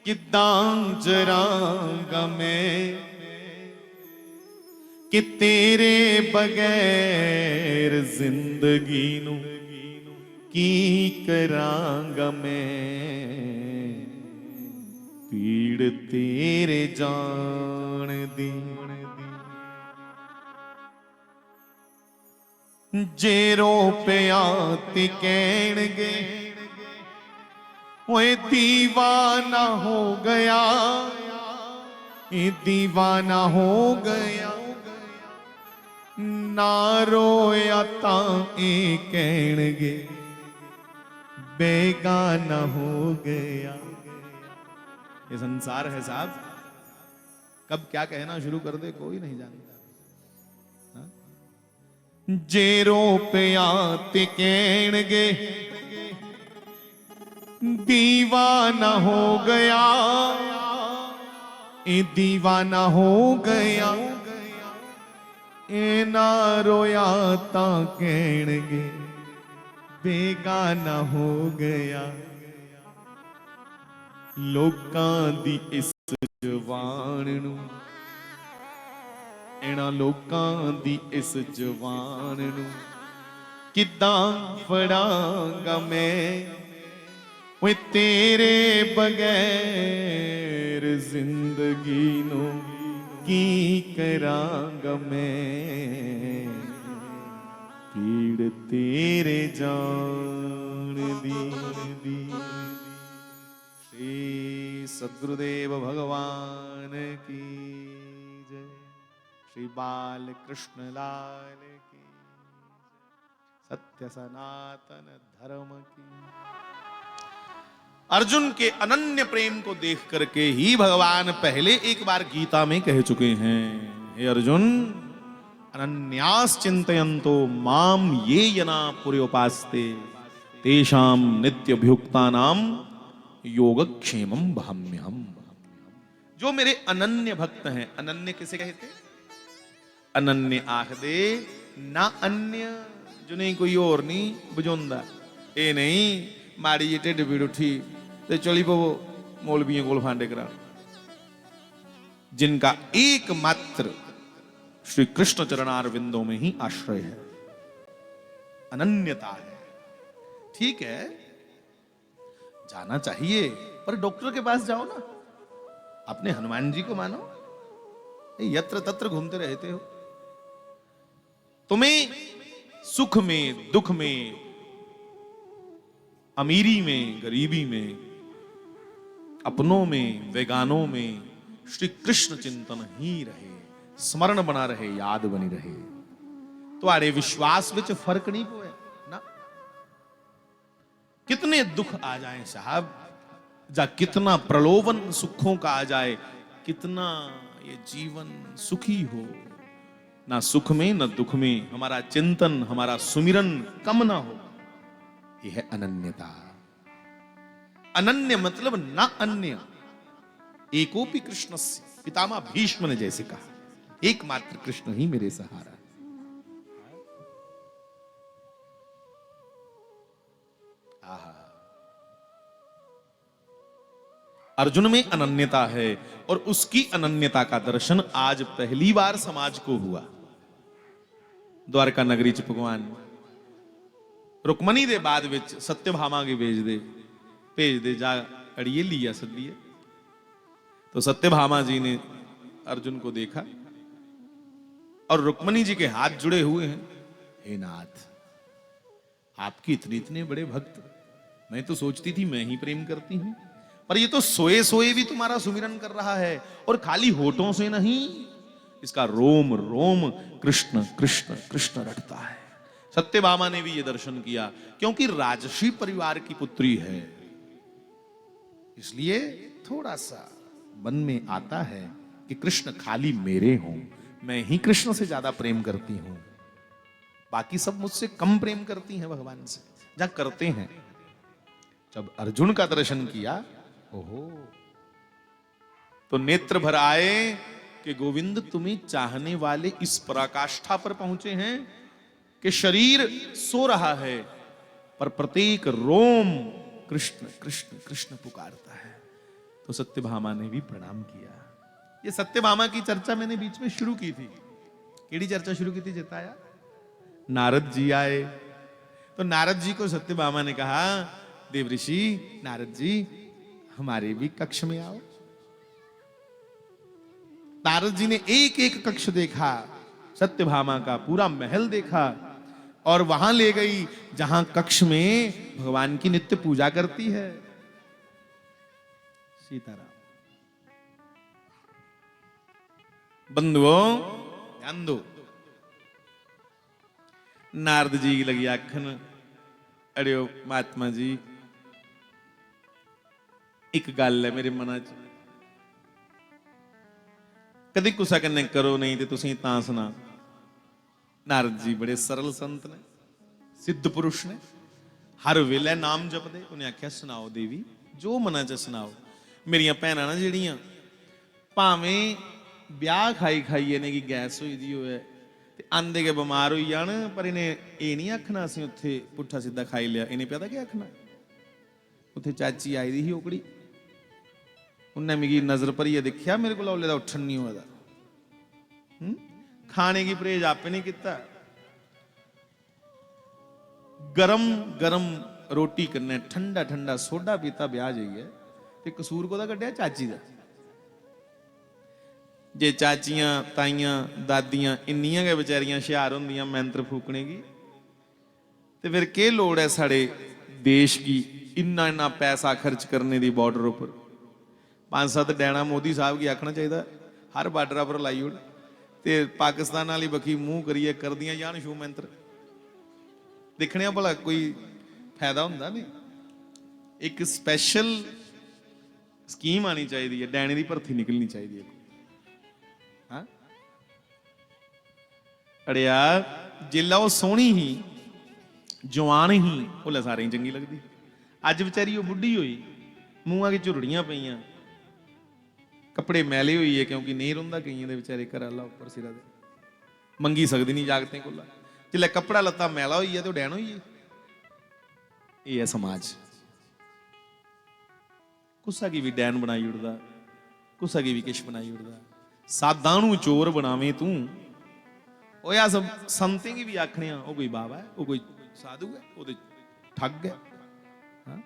किदां जरांगा मैं, कि तेरे बगैर जिंदगी नू की करांगा मैं, पीड़ तेरे जान दी जे रो पिया ते कहणगे ओए दीवाना हो गया, ये दीवाना हो गया, ना रोया ता ए कहणगे बेगाना हो गया। ये संसार है साहब, कब क्या कहना शुरू कर दे कोई नहीं जानता। हाँ? जे रो पिया ते कहणगे दीवाना हो गया, ए दीवाना हो गया, ए ना रोया ता कहणगे बेगाना हो गया। लोकां दी इस जवान नू, इना लोकां दी इस जवान नू किदां फड़ांगा मैं, ओए तेरे बगैर जिंदगी नो की करांगा मैं, पीड़ तेरे जान दी। श्री सद्गुरुदेव भगवान की जय। श्री बाल कृष्ण लाल की, सत्य सनातन धर्म की। अर्जुन के अनन्य प्रेम को देख करके ही भगवान पहले एक बार गीता में कह चुके हैं, हे अर्जुन अनन्यास चिंतयन्तो माम ये जना पुर्योपास्ते तेषाम नित्यभियुक्तानाम योगक्षेमम भाम्यहम्। जो मेरे अनन्य भक्त हैं, अनन्य किसे कहते? अनन्य आखदे ना अन्य, जो नहीं कोई और नहीं बुझोंदा, ए नहीं माड़ी जी ढिड पीड़ उठी ते चली पवो मौलवियों कोल फांडे करा। जिनका एकमात्र श्री कृष्ण चरणारविंदों में ही आश्रय है, अनन्यता है। ठीक है जाना चाहिए, पर डॉक्टर के पास जाओ ना, अपने हनुमान जी को मानो, यत्र तत्र घूमते रहते हो। तुम्हें सुख में, दुख में, अमीरी में, गरीबी में, अपनों में, बेगानों में श्री कृष्ण चिंतन ही रहे, स्मरण बना रहे, याद बनी रहे। तुम्हारे विश्वास विच फर्क नहीं पोया ना। कितने दुख आ जाए साहब, जा कितना प्रलोभन सुखों का आ जाए, कितना ये जीवन सुखी हो, ना सुख में न दुख में हमारा चिंतन, हमारा सुमिरन कम ना हो। यह है अनन्यता। अनन्य मतलब ना अन्य। एकोपि कृष्णस्य, पितामह भीष्म ने जैसे कहा, एकमात्र कृष्ण ही मेरे सहारा। आहा, अर्जुन में अनन्यता है और उसकी अनन्यता का दर्शन आज पहली बार समाज को हुआ। द्वारका नगरी च भगवान रुक्मणी दे बाद विच सत्यभामा के भेज दे जा अड़िए लिया सदिए। तो सत्यभामा जी ने अर्जुन को देखा और रुक्मणी जी के हाथ जुड़े हुए हैं। हे नाथ, आपकी इतने बड़े भक्त, मैं तो सोचती थी मैं ही प्रेम करती हूं, पर ये तो सोए सोए भी तुम्हारा सुमिरन कर रहा है, और खाली होठों से नहीं, इसका रोम रोम कृष्ण कृष्ण कृष्ण रटता है। सत्यभामा ने भी ये दर्शन किया, क्योंकि राजसी परिवार की पुत्री है, इसलिए थोड़ा सा मन में आता है कि कृष्ण खाली मेरे हों, मैं ही कृष्ण से ज्यादा प्रेम करती हूं, बाकी सब मुझसे कम प्रेम करती हैं भगवान से, जहां करते हैं। जब अर्जुन का दर्शन किया, ओहो, तो नेत्र भर आए कि गोविंद तुम्हें चाहने वाले इस पराकाष्ठा पर पहुंचे हैं कि शरीर सो रहा है, पर प्रत्येक रोम कृष्ण कृष्ण कृष्ण पुकारता है। तो सत्यभामा ने भी प्रणाम किया। ये सत्यभामा की चर्चा मैंने बीच में शुरू की थी। केड़ी चर्चा शुरू की थी जताया? नारद जी आए, तो नारद जी को सत्यभामा ने कहा, देवऋषि नारद जी, हमारे भी कक्ष में आओ। नारद जी ने एक एक कक्ष देखा, सत्यभामा का पूरा महल देखा, और वहां ले गई जहां कक्ष में भगवान की नित्य पूजा करती है सीताराम। बंधुओं ध्यान दो, नारद जी की लगी आखन, अड़ियो महात्मा जी, एक गल है मेरे मन च, कदी गुस्सा कन्ने करो नहीं तो तुसी तां सुना। नारद जी बड़े सरल संत ने, सिद्ध पुरुष ने, हर वेले नाम जपदे। उन्हें आख्या सुनाओ देवी, जो मना च सुनाओ। मेरिया भैनां ना जिहड़ियां, भावें ब्याह खाई खाई ने की गैस हुई दी होए ते आंदे के बीमार होई जान, पर इन्हें ये नहीं आखना असीं उत्थे पुट्ठा सीधा खाई लिया। इन्हें पता क्या आखना, उत्थे चाची आई दी ही ओकड़ी, उन्हें मिगी नजर भरिए देखिया, मेरे को औले दा उठन नहीं होया। खाने की परहेज आपे नहीं किता, गरम गरम रोटी करने, ठंडा ठंडा सोडा पीता ब्याह जाइए, ते कसूर को कढ़िया चाची दा। जे चाचियां ताइयां दादियां इन्नियां गै बेचारियां हुशियार होंदियां मंत्र फूकने की, ते फिर के लोड़ है साढ़े देश की इन्ना इन्ना पैसा खर्च करने की बॉर्डर पर। 5-7 डैना मोदी साहब की आखना चाहिए, हर बार्डर पर लाई उड़, ते पाकिस्तान वाली बखी मुंह करिए कर दियां जान शू मंत्र, देखने भला कोई फायदा होंदा नहीं। एक स्पैशल स्कीम आनी चाहिए है, डैने की भर्ती निकलनी चाहिए है। हाँ अड़िया जिला वो सोहनी ही जवान ही भुला सारे ही चंगी लगती, अज बेचारी वो बुढ़ी हुई, मूँह की झुरड़ियां पईयां, कपड़े मैले हुई है, क्योंकि नहीं रोंदा कई दे बेचारे घर वाला उपर सिरा दे, मंगी सकती नहीं जागते कोला, जिले कपड़ा लत्ता मैला हुई है तो डैन हुई है। ये है समाज। कुसा की भी डैन बनाई उड़दा, कुसा की भी किश बनाई उड़दा। सादानू चोर बनावे तू, ओ या सब संतें की भी आखने, वो कोई बाबा है, वो कोई साधु है, वो तो ठग है। हाँ?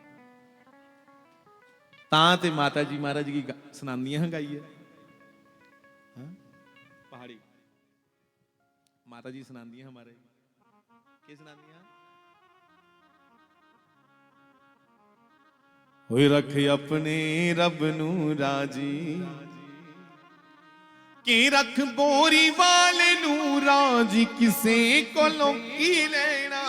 तां ते माता जी महाराज की सुनानियां गाई है। हाँ? पहाड़ी माता जी सुनाती हैं हमारे क्या सुनाती हैं होए रख अपने रब नू राजी कि रख बोरी वाले नू राजी किसे कोलों की लेना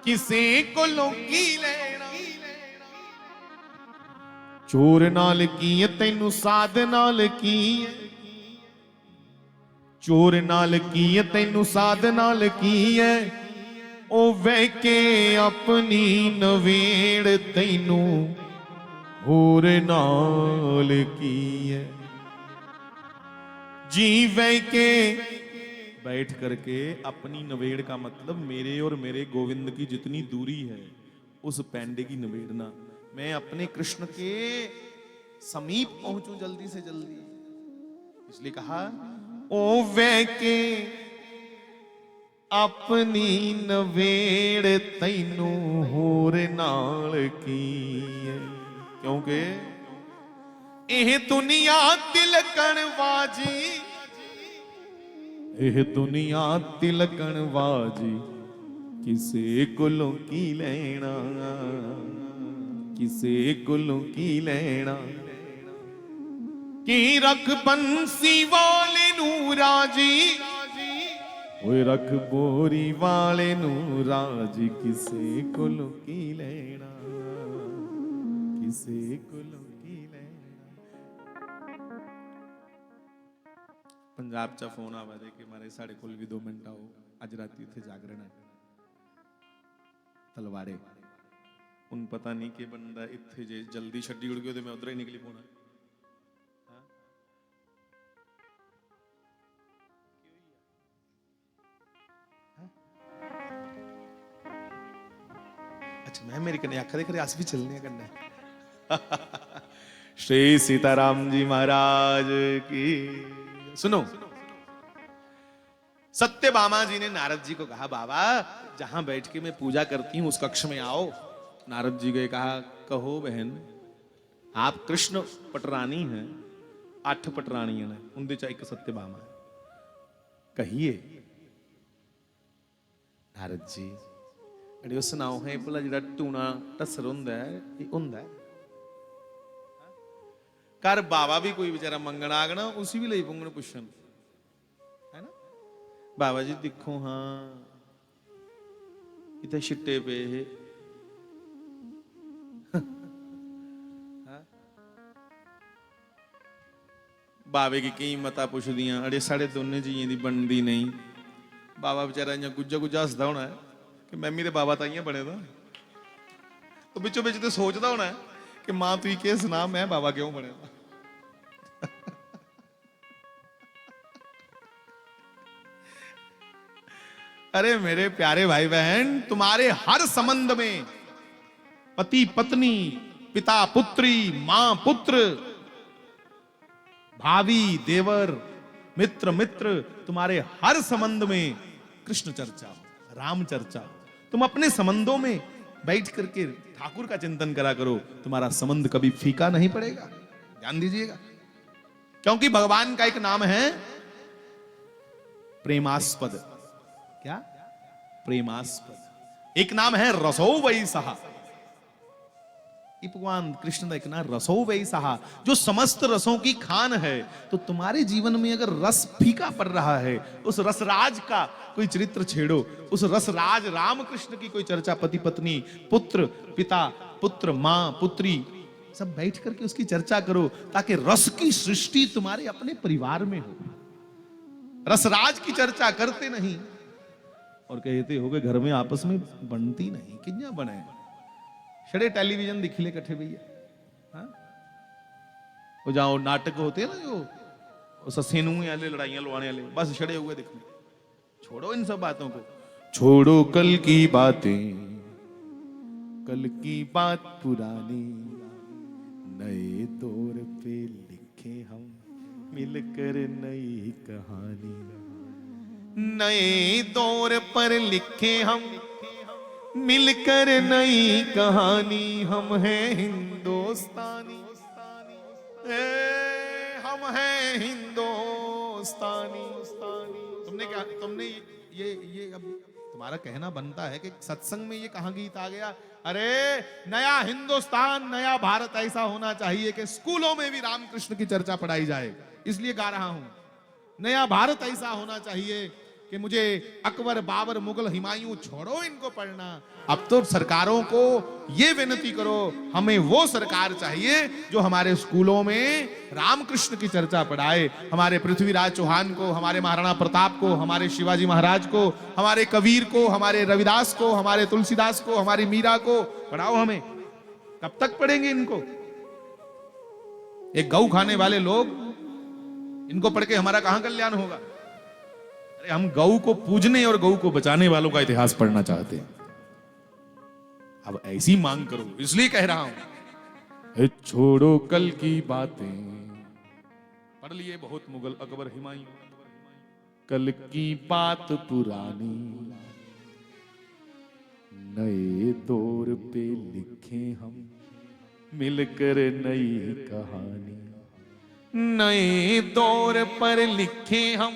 किसे कोलों की लेना चोर नाल की है तैनू साध नाल की है चोर नाल की है तैनू साध नाल की है ओ वह के अपनी नवेड़ तैनू होर नाल की है जी वह के बैठ करके अपनी नवेड़ का मतलब मेरे और मेरे गोविंद की जितनी दूरी है उस पैंडे की नवेड़ना मैं अपने कृष्ण के समीप पहुंचूं जल्दी से जल्दी इसलिए कहा ओ वह के अपनी नवेड़ तैनू होर नाल की है क्योंकि एह दुनिया तिलकण बाजी एह दुनिया तिलकण बाजी किसे कोलों की लेना किसे कोलों की लेना की रख बंसी वाले नू राजी ओए रख बोरी वाले नू राजी किसे कोलों की लेना किसे कोलों की लेना पंजाब चा फोन आवा दे कि मारे साढ़े कोल भी 2 मिनट आओ अज राती उत्थे जागरण है तलवाड़े उन पता नहीं कि बंदा इत्थे जे जल्दी छड्डी उड़ गयो ते मैं उधर ही निकली पोना अच्छा मैं मेरी कन्या आखा देख रहे अस भी चलने कन्ने श्री सीताराम जी महाराज की सुनो सत्यभामा जी ने नारद जी को कहा बाबा जहां बैठ के मैं पूजा करती हूं उस कक्ष में आओ नारद जी ने कहा कहो बहन आप कृष्ण पटरानी हैं 8 पटरानियां ने उनके चा एक सत्यभामा है कहिए नारद जी अड़ी उस नाव है भला जिहड़ा टूना टसर हुंदा है ये हुंदा है कर बाबा भी कोई बेचारा मंगण आ गया उसी भी लई पुंगण पुछन है ना बाबा जी देखो हाँ इतने छिट्टे पे बाबे की कई मता पुछदियां अड़े साढ़े दोनों जियां दी बनदी नहीं बाबा बेचारा इं गुज्जा गुज्जा हसदा होना है कि मैमी तो बाबा ताइयां बने दा तो बिचों बिच तो सोचता होना है कि मां तू के सुना मैं बाबा क्यों बने दा अरे मेरे प्यारे भाई बहन तुम्हारे हर संबंध में पति पत्नी पिता पुत्री मां पुत्र भावी देवर मित्र मित्र तुम्हारे हर संबंध में कृष्ण चर्चा हो राम चर्चा हो तुम अपने संबंधों में बैठ करके ठाकुर का चिंतन करा करो तुम्हारा संबंध कभी फीका नहीं पड़ेगा ध्यान दीजिएगा क्योंकि भगवान का एक नाम है प्रेमास्पद क्या प्रेमास्पद एक नाम है रसो वही सहा भगवान कृष्ण का एक नाम रसो वही सहा जो समस्त रसों की खान है तो तुम्हारे जीवन में अगर रस फीका पड़ रहा है उस रसराज का कोई चरित्र छेड़ो उस रसराज राम कृष्ण की कोई चर्चा पति पत्नी पुत्र पिता पुत्र मां पुत्री सब बैठ करके उसकी चर्चा करो ताकि रस की सृष्टि तुम्हारे अपने परिवार में हो रसराज की चर्चा करते नहीं और कहते हो घर में आपस में बनती नहीं किन्या बने छड़े टेलीविजन दिख ले कट्ठे भैया वो जाओ नाटक होते हैं ना जो ससेनू वाले लड़ाइयां लुआने वाले बस छड़े हुए दिखने छोड़ो इन सब बातों को छोड़ो कल की बातें कल की बात पुरानी नए दौर पे लिखे हम मिलकर नई कहानी नए दौर पर लिखे हम मिलकर नई कहानी हम हैं हिंदुस्तानी हम हैं हिंदुस्तानी। तुमने क्या, तुमने ये अब तुम्हारा कहना बनता है कि सत्संग में ये कहां गीत आ गया? अरे नया हिंदुस्तान, नया भारत ऐसा होना चाहिए कि स्कूलों में भी रामकृष्ण की चर्चा पढ़ाई जाए, इसलिए गा रहा हूं। नया भारत ऐसा होना चाहिए कि मुझे अकबर, बाबर, मुगल, हुमायूं छोड़ो, इनको पढ़ना। अब तो सरकारों को ये विनती करो, हमें वो सरकार चाहिए जो हमारे स्कूलों में रामकृष्ण की चर्चा पढ़ाए। हमारे पृथ्वीराज चौहान को, हमारे महाराणा प्रताप को, हमारे शिवाजी महाराज को, हमारे कबीर को, हमारे रविदास को, हमारे तुलसीदास को, हमारी मीरा को पढ़ाओ। हमें कब तक पढ़ेंगे इनको? एक गऊ खाने वाले लोग, इनको पढ़ के हमारा कहां कल्याण होगा? अरे हम गऊ को पूजने और गऊ को बचाने वालों का इतिहास पढ़ना चाहते हैं। अब ऐसी मांग करो, इसलिए कह रहा हूं, छोड़ो कल की बातें। पढ़ लिए बहुत मुगल, अकबर, हुमायूं, कल की बात पुरानी, नए दौर पे लिखे हम मिलकर नई कहानी। नए दौर पर लिखे हम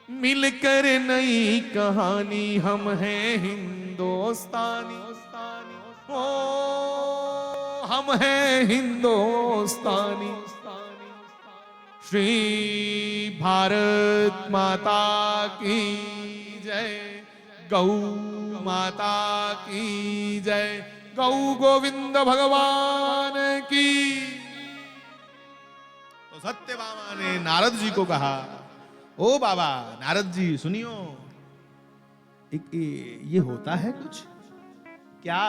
मिलकर नई कहानी, हम हैं हिंदुस्तानी, ओ हम हैं हिंदुस्तानी। श्री भारत माता की जय, गौ माता की जय, गौ गोविंद भगवान की। तो सत्यभामा ने नारद जी को कहा, ओ बाबा नारद जी सुनियो, एक ये होता है कुछ क्या?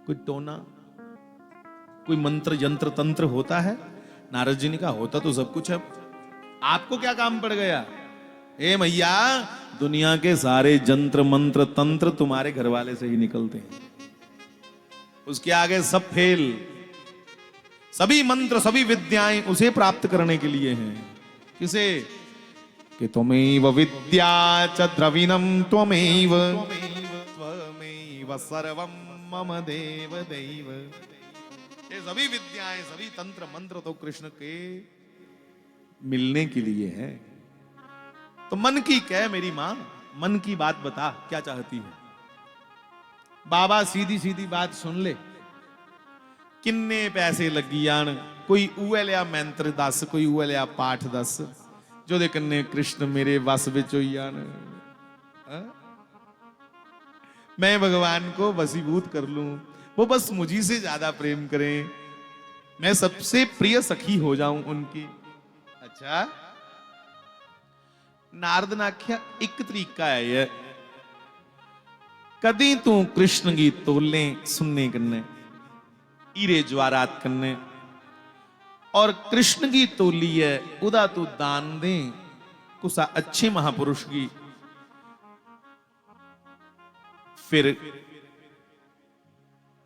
कोई टोना, कोई मंत्र यंत्र तंत्र होता है? नारद जी ने कहा होता तो सब कुछ है, आपको क्या काम पड़ गया? ए मैया, दुनिया के सारे यंत्र मंत्र तंत्र तुम्हारे घर वाले से ही निकलते हैं, उसके आगे सब फेल। सभी मंत्र, सभी विद्याएं उसे प्राप्त करने के लिए हैं। किसे? कि त्वमेव विद्या च द्रविणम त्वमेव सर्वम मम देव देव। ये सभी विद्याएं, सभी तंत्र मंत्र तो कृष्ण के मिलने के लिए है। तो मन की कह मेरी मां, मन की बात बता, क्या चाहती है? बाबा सीधी सीधी बात सुन ले। किन्ने पैसे लगी जान, कोई उए लिया मंत्र दस, कोई उए लिया पाठ दस, जो दे कन्ने कृष्ण मेरे वस विच होई जान। मैं भगवान को वसीभूत कर लूं, वो बस मुझी से ज्यादा प्रेम करें, मैं सबसे प्रिय सखी हो जाऊं उनकी। अच्छा, नारद ने आख्या एक तरीका है, कदी तू कृष्ण की तोले सुनने कन्ने, हीरे जवाहरात कन्ने, और कृष्ण की तोली है उदा तू दान दे कुसा अच्छे महापुरुष की, फिर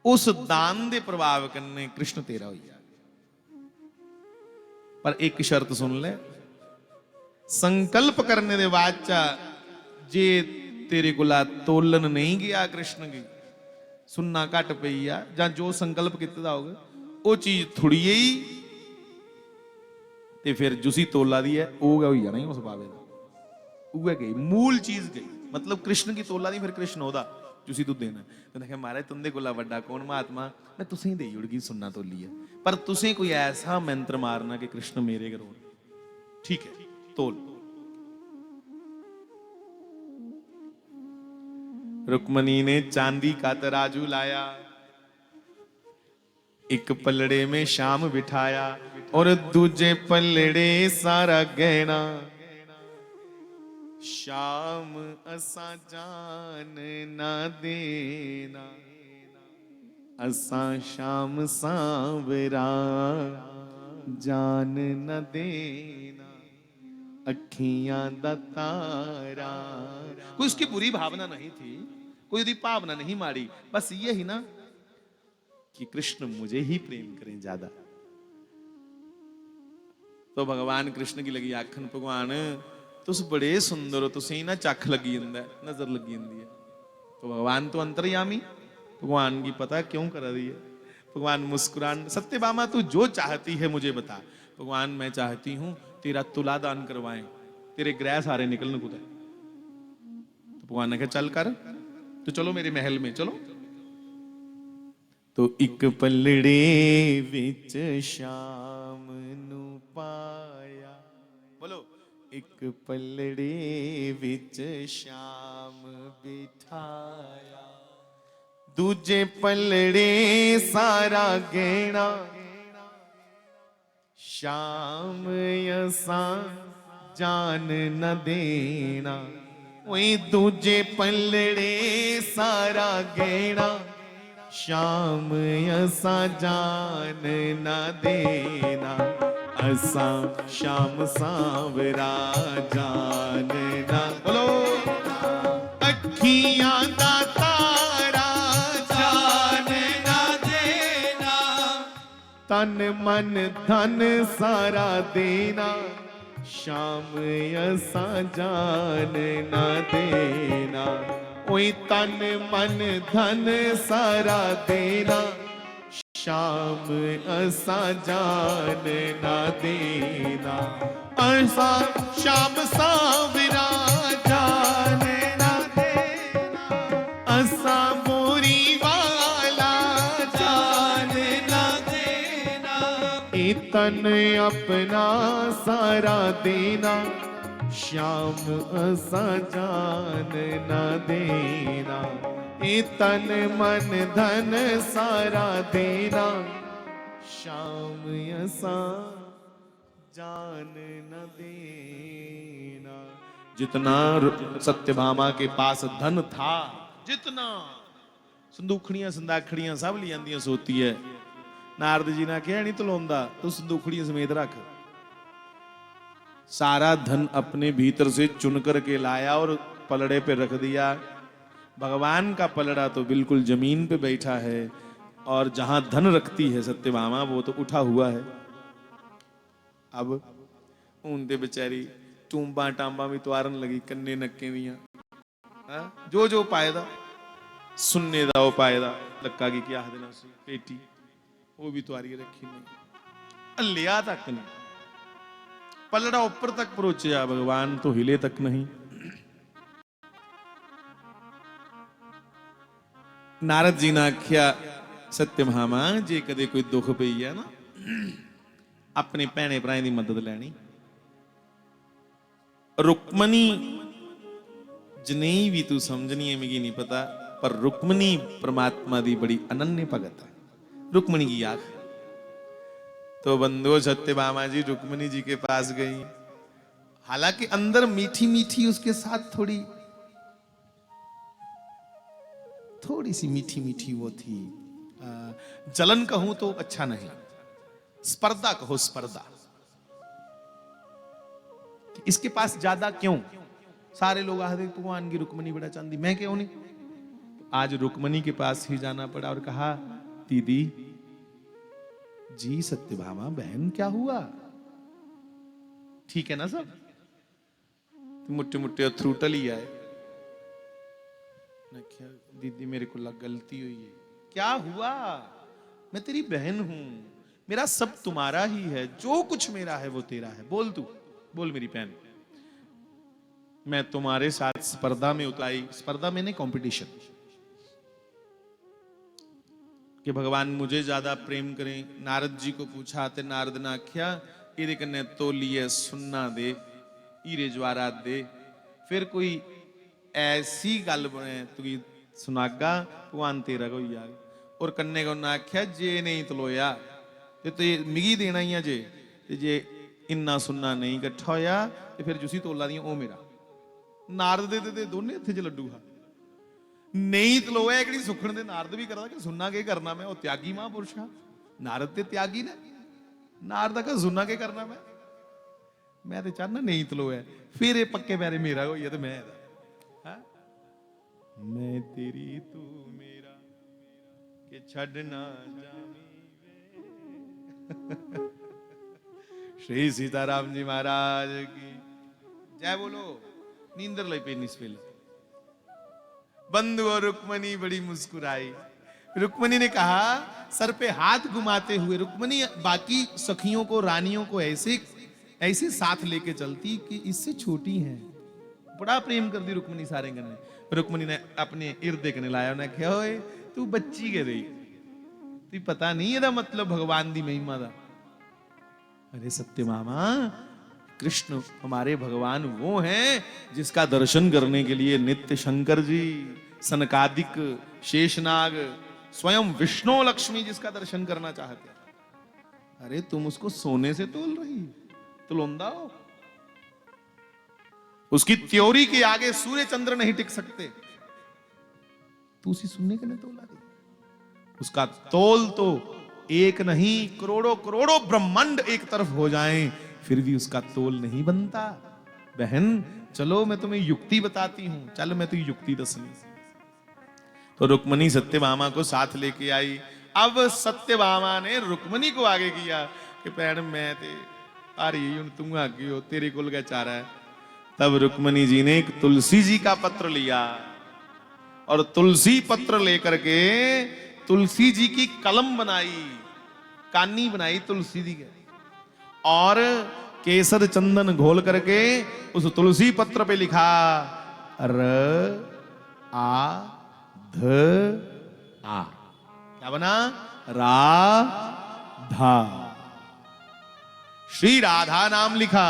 उस दान दे प्रभाव कन्ने कृष्ण तेरा हो जाए। पर एक शर्त सुन ले, संकल्प करने दे बाद चा जे तेरे कोला तोलन नहीं गया कृष्ण की, सुनना घट पई आ, जां जो संकल्प किता होगा वो चीज थोड़ी ही, ते फिर जुसी तोला दी है वो हो जाना ही उस बाबे दा। उहे गई मूल चीज गई, मतलब कृष्ण की तोला दी, फिर कृष्ण ओदा जुसी तू देना। तो देखा महाराज तुंदे कोला वड्डा कौन महात्मा, मैं तुसें दे जुड़गी सुनना तोली है, पर तुसें कोई ऐसा मंत्र मारना कि कृष्ण मेरे घर हो। ठीक है, तोल। रुक्मणी ने चांदी का तराजू लाया, एक पलड़े में शाम बिठाया और दूजे पलड़े सारा गहना। शाम असा जान ना देना, असा शाम सांवरा जान न देना, अखियां दा तारा। कोई उसकी बुरी भावना नहीं थी, कोई उसकी भावना नहीं मारी, बस ये ही ना कि कृष्ण मुझे ही प्रेम करें ज्यादा। तो भगवान कृष्ण की लगी आखन, भगवान तुस बड़े सुंदर हो, तुसें ना चख लगी जांदा है, नजर लगी जांदी है। तो भगवान तो अंतर्यामी, भगवान की पता क्यों कर रही है। भगवान मुस्कुरान, सत्यभामा तू जो चाहती है मुझे बता, भगवान मैं चाहती हूं तेरा तुला दान करवाएं, तेरे ग्रह सारे निकलन कुछ। तो भगवान ने कहा चल कर, तो चलो मेरे महल में चलो। तो एक पलड़े विच शाम नू पाया, बोलो, एक पलड़े विच शाम बिठाया, दूजे पलड़े सारा गहना शाम असा जान न देना। वही दूजे पलड़े सारा गहना शाम असा जान न देना, असा शाम सांवरा जान न, बोलो, अखियां दा तारा जान न देना, तन मन धन सारा देना, शाम असा जान न देना। ओए तन मन धन सारा देना, शाम असा जान न देना, असा शाम सांवरा जान न देना, असा मोरी वाला जान न देना, ए तन अपना सारा देना, श्याम असा जान न देना, ए तन मन धन सारा देना, श्याम असा जान न देना। जितना सत्यभामा के पास धन था, जितना संदूखड़ियां संदाखड़ियां सब ली आंदियां सोती है, नारद जी ने कहा नहीं तलोंदा, तू संदूखड़ियां समेत रख। सारा धन अपने भीतर से चुन करके लाया और पलड़े पे रख दिया। भगवान का पलड़ा तो बिल्कुल जमीन पे बैठा है, और जहां धन रखती है सत्यभामा वो तो उठा हुआ है। अब ऊंदे बेचारी टूंबा टांबा भी तवारन लगी, कन्ने नक्के दियां, जो जो पायदा सुनने दा वो पायदा, लक्का की क्या देना सी पेटी वो भी तवारी रखी नहीं, लिया तक नहीं, पलड़ा ऊपर तक परोचिया, भगवान तो हिले तक नहीं। नारद जी ने आख्या सत्यभामा जे कदे कोई दुख पई है ना, अपने भैने भराएं की मदद लैनी। रुक्मणी जनेई भी तू समझनी है मिगी नहीं पता, पर रुक्मणी परमात्मा दी बड़ी अनन्य भगत है। रुक्मणी की आंख तो बंधु सत्यभामा जी रुक्मणी जी के पास गई, हालांकि अंदर मीठी मीठी उसके साथ थोड़ी सी मीठी मीठी वो थी, जलन कहूं तो अच्छा नहीं, स्पर्धा कहो स्पर्धा, इसके पास ज्यादा क्यों? सारे लोग आते भगवान की रुक्मणी बड़ा चांदी, मैं क्यों नहीं? आज रुक्मणी के पास ही जाना पड़ा और कहा दीदी जी सत्यभामा बहन क्या हुआ? ठीक है ना सब? मुट्टे मुट्टे अथरू टली आए, क्या दीदी मेरे को गलती हुई है। क्या हुआ? मैं तेरी बहन हूं, मेरा सब तुम्हारा ही है, जो कुछ मेरा है वो तेरा है, बोल तू बोल मेरी बहन। मैं तुम्हारे साथ स्पर्धा में उतराई, स्पर्धा मैंने कंपटीशन, कि भगवान मुझे ज्यादा प्रेम करें। नारद जी को पूछा तो नारद ने आख्या इहदे कन्ने तोलिए सुन्ना दे, हीरे जवाहरात दे, फिर कोई ऐसी गल बने तू सुनागा भगवान तेरा कोई आ। और कन्ने को उन्हें आख्या जे नहीं तलोया तो मिगी देना ही है, जे इन्ना सुन्ना नहीं इकट्ठा होया तो फिर जुसी तोला दियां ओ मेरा। नारद दे दोने हथे च लड्डू हा, नहीं तलोया एक सुखण दे नारद भी करदा कि सुनना के करना मैं, वो त्यागी महापुरुष हा। नारद ते त्यागी ने, नारद का सुनना के करना मैं तो चाहना नहीं तलोया, फिर ये पक्के पैरे मेरा होई है तो मैं मैं तेरी तू मेरा के छड़ना जावी वे। श्री सीताराम जी महाराज की जय बोलो। नींदर लई पे निस वेले बंधु और रुक्मणी बड़ी मुस्कुराई, रुक्मणी ने कहा सर पे हाथ घुमाते हुए, रुक्मणी बाकी सखियों को, रानियों को ऐसे ऐसे साथ लेके चलती कि इससे छोटी हैं। बड़ा प्रेम कर दी रुक्मणी सारंगन ने। रुक्मणी ने अपने इर्द देखने लाया, उन्हें क्या होए तू बच्ची के रही, तू पता नहीं ਇਹਦਾ मतलब भगवान दी महिमा दा। अरे सत्य मामा, कृष्ण हमारे भगवान वो हैं जिसका दर्शन करने के लिए नित्य शंकर जी, सनकादिक, शेषनाग, स्वयं विष्णु लक्ष्मी जिसका दर्शन करना चाहते हैं। अरे तुम उसको सोने से तोल रही, तुलंदा हो। उसकी थ्योरी के आगे सूर्य चंद्र नहीं टिक सकते, तू उसी सुनने के लिए तोला दी। उसका तोल तो एक नहीं, करोड़ों करोड़ों ब्रह्मांड एक तरफ हो जाएं, फिर भी उसका तोल नहीं बनता। बहन चलो मैं तुम्हें युक्ति बताती हूं, चल मैं तुझे युक्ति दसनी। तो रुक्मणी सत्यभामा को साथ लेके आई। अब सत्यभामा ने रुक्मणी को आगे किया कि भैन मैं ते आ रही हूं, तुम आगे हो, तेरे कोल क्या चारा है। तब रुक्मणी जी ने एक तुलसी जी का पत्र लिया और तुलसी पत्र लेकर के तुलसी जी की कलम बनाई, कानी बनाई तुलसी जी के, और केसर चंदन घोल करके उस तुलसी पत्र पे लिखा र आ ध आ। क्या बना? राधा। श्री राधा नाम लिखा,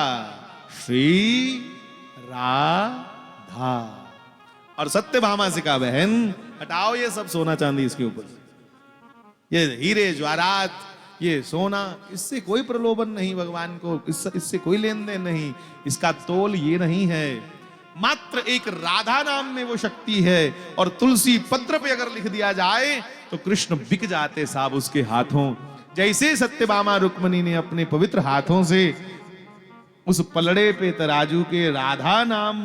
श्री राधा। और सत्यभामा से कहा बहन हटाओ ये सब सोना चांदी इसके ऊपर, ये हीरे ज्वारात, ये सोना, इससे कोई प्रलोभन नहीं भगवान को, इससे कोई लेन देन नहीं, इसका तोल ये नहीं है। मात्र एक राधा नाम में वो शक्ति है, और तुलसी पत्र पे अगर लिख दिया जाए तो कृष्ण बिक जाते साहब उसके हाथों। जैसे सत्यभामा रुक्मणी ने अपने पवित्र हाथों से उस पलड़े पे तराजू के राधा नाम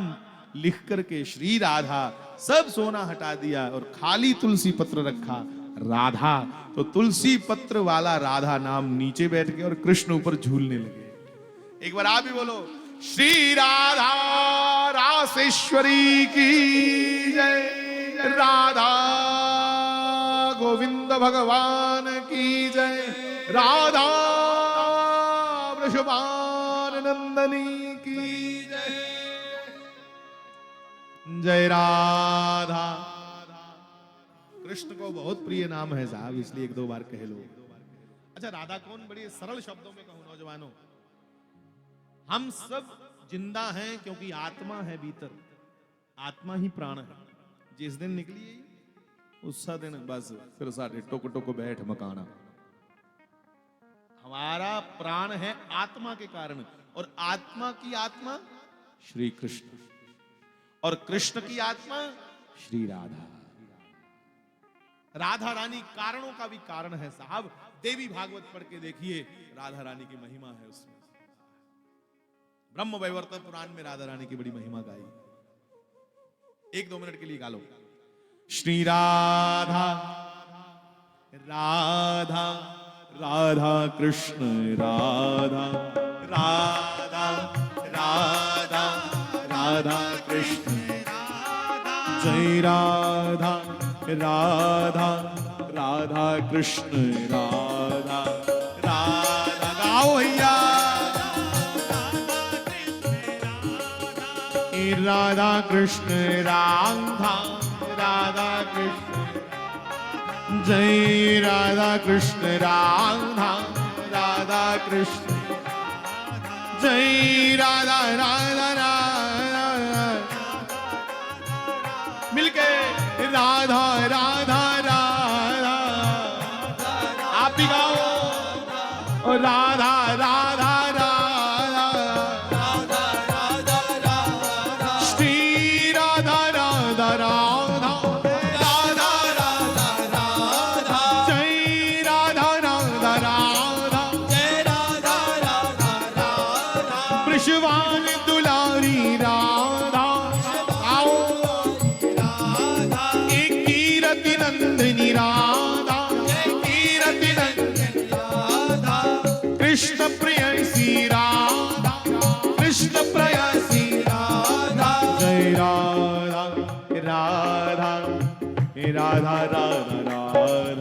लिख करके श्री राधा, सब सोना हटा दिया और खाली तुलसी पत्र रखा राधा, तो तुलसी पत्र वाला राधा नाम नीचे बैठ गया और कृष्ण ऊपर झूलने लगे। एक बार आप भी बोलो, श्री राधा रासेश्वरी की जय, राधा गोविंद भगवान की जय, राधा वृषभान नंदनी की जय, जय राधा। कृष्ण को बहुत प्रिय नाम है साहब, इसलिए एक दो बार कह लो। अच्छा राधा कौन, बड़ी सरल शब्दों में कहूं नौजवानों, हम सब जिंदा हैं क्योंकि आत्मा है भीतर, आत्मा ही प्राण है। जिस दिन निकली उस दिन बस फिर साढ़े टुक टुक बैठ मकाना। हमारा प्राण है आत्मा के कारण, और आत्मा की आत्मा श्री कृष्ण, और कृष्ण की आत्मा श्री राधा। राधा रानी कारणों का भी कारण है साहब। देवी भागवत पढ़ के देखिए, राधा रानी की महिमा है उसमें। ब्रह्म वैवर्त पुराण में राधा रानी की बड़ी महिमा गाई। एक दो मिनट के लिए गा लो। श्री राधा राधा राधा कृष्ण राधा, राधा राधा राधा कृष्ण, जय राधा राधा राधा कृष्ण राधा, राधा गाओ भैया, राधा कृष्ण राधा, राधा कृष्ण, जय राधा कृष्ण राधा, राधा कृष्ण, जय राधा राधा राधा, मिलके राधा राधा राधा, आप भी गाओ, राधा राधा शिवान दुलारी राधा, आओ एक कीरति नंदिनी राधा, कीरति नंदिनी राधा, कृष्ण प्रियसी राधा, कृष्ण प्रियसी राधा, जय राधा राधा राधा राधा राधा।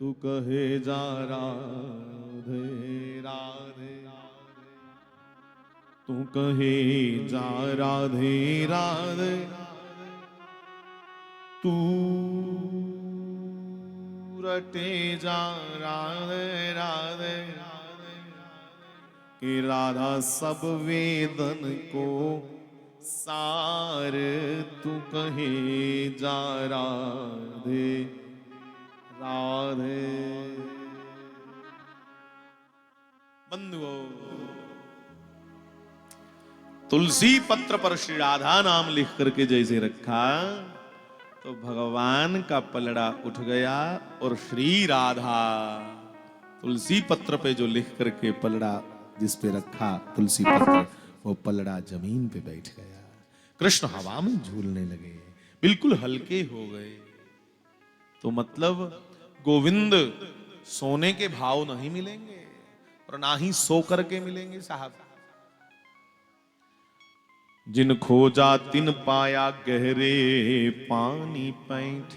तू कहे जा राधे राधे, तू कहे जा राधे राधे, तू रटे जा राधे राधे, कि राधा सब वेदन को सार, तू कहे जा राधे राधे। बंधुओं, तुलसी पत्र पर श्री राधा नाम लिख करके जैसे रखा तो भगवान का पलड़ा उठ गया, और श्री राधा तुलसी पत्र पे जो लिख करके पलड़ा जिस पे रखा तुलसी पत्र, वो पलड़ा जमीन पे बैठ गया। कृष्ण हवा में झूलने लगे, बिल्कुल हल्के हो गए। तो मतलब गोविंद सोने के भाव नहीं मिलेंगे और ना ही सो करके मिलेंगे साहब। जिन खोजा तिन पाया गहरे पानी पैठ।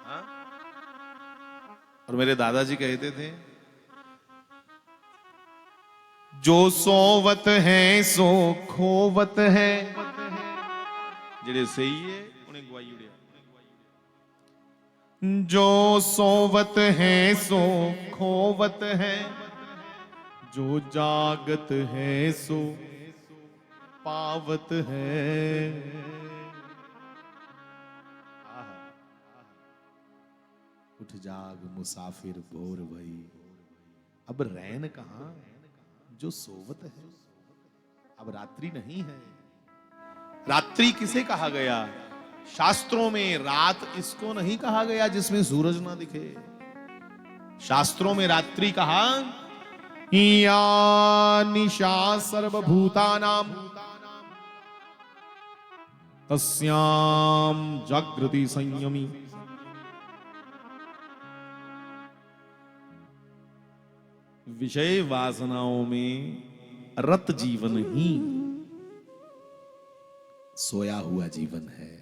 हाँ? और मेरे दादाजी कहते थे, जो सोवत है सो खोवत है। जेड़े सही है उन्हें गवाई उड़िया। जो सोवत है सो खोवत है, जो जागत है सो पावत है। उठ जाग मुसाफिर भोर भई, अब रैन कहां जो सोवत है। अब रात्रि नहीं है। रात्रि किसे कहा गया? शास्त्रों में रात इसको नहीं कहा गया जिसमें सूरज ना दिखे। शास्त्रों में रात्रि कहा या निशा सर्वभूतानां तस्याम जागृति संयमी। विषय वासनाओं में रत जीवन ही सोया हुआ जीवन है।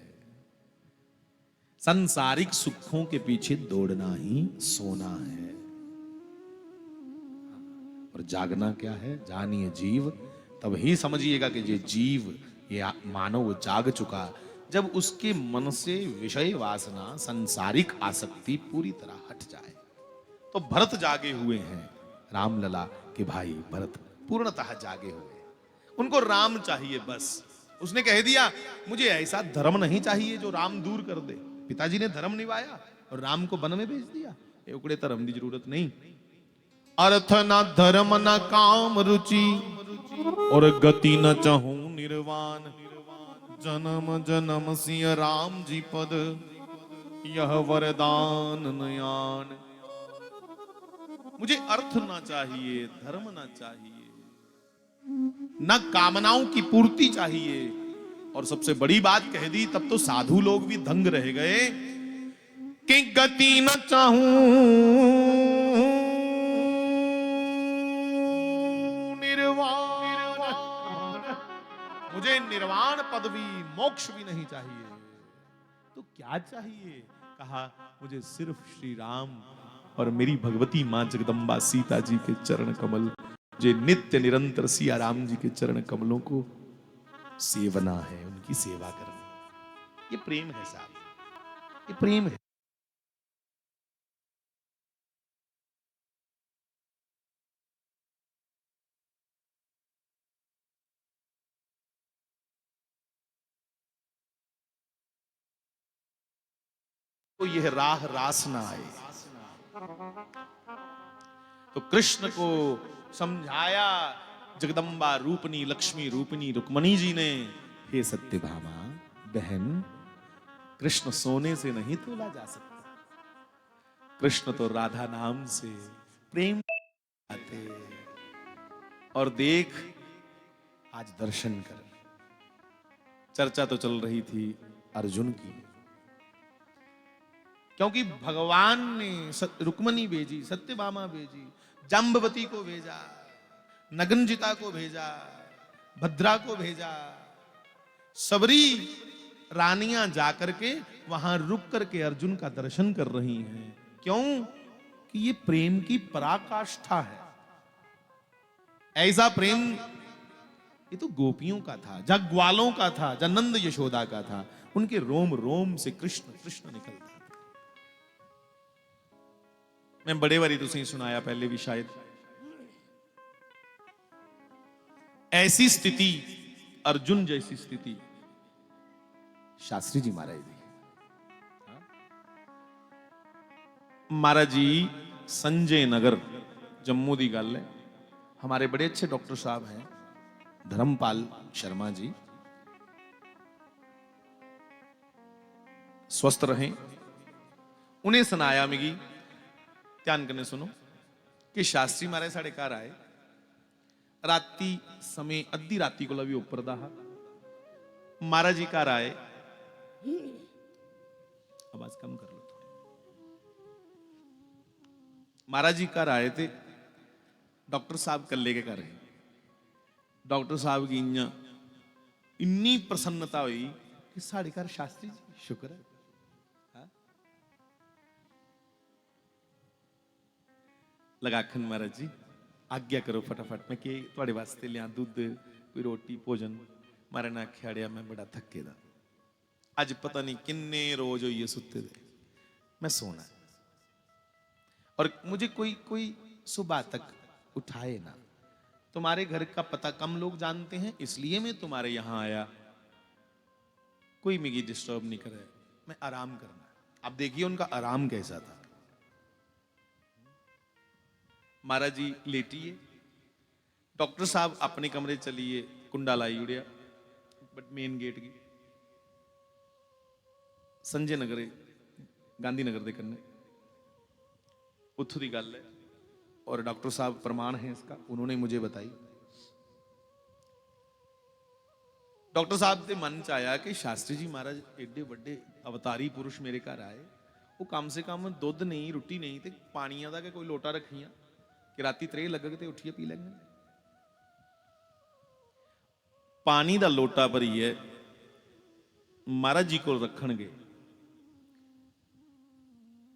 सांसारिक सुखों के पीछे दौड़ना ही सोना है। और जागना क्या है? जानिए जीव, तब ही समझिएगा कि ये जीव, ये मानव जाग चुका जब उसके मन से विषय वासना, सांसारिक आसक्ति पूरी तरह हट जाए। तो भरत जागे हुए हैं, रामलला के भाई भरत पूर्णतः जागे हुए। उनको राम चाहिए बस। उसने कह दिया मुझे ऐसा धर्म नहीं चाहिए जो राम दूर कर दे। पिताजी ने धर्म निभाया और राम को वन में भेज दिया। ये उकड़े धर्म की जरूरत नहीं। अर्थ न धर्म न काम रुचि, और गति न चाहूं निर्वाण। जन्म जन्म सिय राम जी पद, यह वरदान नयान। मुझे अर्थ ना चाहिए, धर्म ना चाहिए, न कामनाओं की पूर्ति चाहिए। और सबसे बड़ी बात कह दी तब तो साधु लोग भी दंग रह गए कि गति न चाहूं निर्वाण। मुझे निर्वाण पदवी मोक्ष भी नहीं चाहिए। तो क्या चाहिए? कहा मुझे सिर्फ श्री राम और मेरी भगवती मां जगदम्बा सीता जी के चरण कमल, जो नित्य निरंतर सिया राम जी के चरण कमलों को सेवना है, उनकी सेवा करना। ये प्रेम है साहब, ये प्रेम है। तो यह राह रास ना आए। तो कृष्ण को समझाया जगदम्बा रूपनी, लक्ष्मी रूपनी रुक्मणी जी ने, हे सत्यभामा बहन, कृष्ण सोने से नहीं तोला जा सकता। कृष्ण तो राधा नाम से प्रेम आते। और देख आज दर्शन कर। चर्चा तो चल रही थी अर्जुन की, क्योंकि भगवान ने रुक्मणी भेजी, सत्यभामा भेजी, जाम्बवती को भेजा, नगनजिता को भेजा, भद्रा को भेजा। सबरी रानियां जाकर के वहां रुक करके अर्जुन का दर्शन कर रही हैं। क्यों कि ये प्रेम की पराकाष्ठा है। ऐसा प्रेम ये तो गोपियों का था, जहां ग्वालों का था, जहां नंद यशोदा का था, उनके रोम रोम से कृष्ण कृष्ण निकलता था। मैं बड़े बारी तुसें सुनाया पहले भी शायद, ऐसी स्थिति, अर्जुन जैसी स्थिति शास्त्री जी महाराज दी। महाराज जी संजय नगर जम्मू दी गल है। हमारे बड़े अच्छे डॉक्टर साहब हैं धर्मपाल शर्मा जी, स्वस्थ रहें। उन्हें सुनाया मिगी, ध्यान करने सुनो, कि शास्त्री महाराज साढ़े घर आए राती समय, अद्धी राती को भी उपर दा। महाराज जी घर आए, आवाज कम कर लो थोड़ी। महाराज जी घर आए थे, डॉक्टर साहब कल्ले के घर है। डॉक्टर साहब की इन्नी प्रसन्नता हुई कि साढ़े घर शास्त्री जी, शुक्र है। हाँ? लगाखन महाराज जी आज्ञा करो फटाफट, मैं कि थोड़े वास्ते लिया दुध, कोई रोटी भोजन। मारे ने आख्या अड़िया मैं बड़ा थके दा, अज पता नहीं किन्ने रोज होइए सुते दे, मैं सोना और मुझे कोई कोई सुबह तक उठाए ना। तुम्हारे घर का पता कम लोग जानते हैं, इसलिए मैं तुम्हारे यहां आया। कोई मिगी डिस्टर्ब नहीं करे, मैं आराम करना। अब देखिए उनका आराम कैसा था। महाराज जी लेटिए, डॉक्टर साहब अपने कमरे चलिए, कुंडा लाई उड़िया, बट मेन गेट की संजय नगर गांधी नगर के कन्ने उत्थों की गल है। और डॉक्टर साहब प्रमाण है इसका, उन्होंने मुझे बताई। डॉक्टर साहब के मन च आया कि शास्त्री जी महाराज एडे बड़े अवतारी पुरुष मेरे घर आए, वो कम से कम दुध नहीं, रोटी नहीं, तो पानिया का कोई लोटा रखिया कि राती त्रे लगग तो उठिए पी लेंगे। पानी का लोटा भरीए महाराज जी को रखणगे।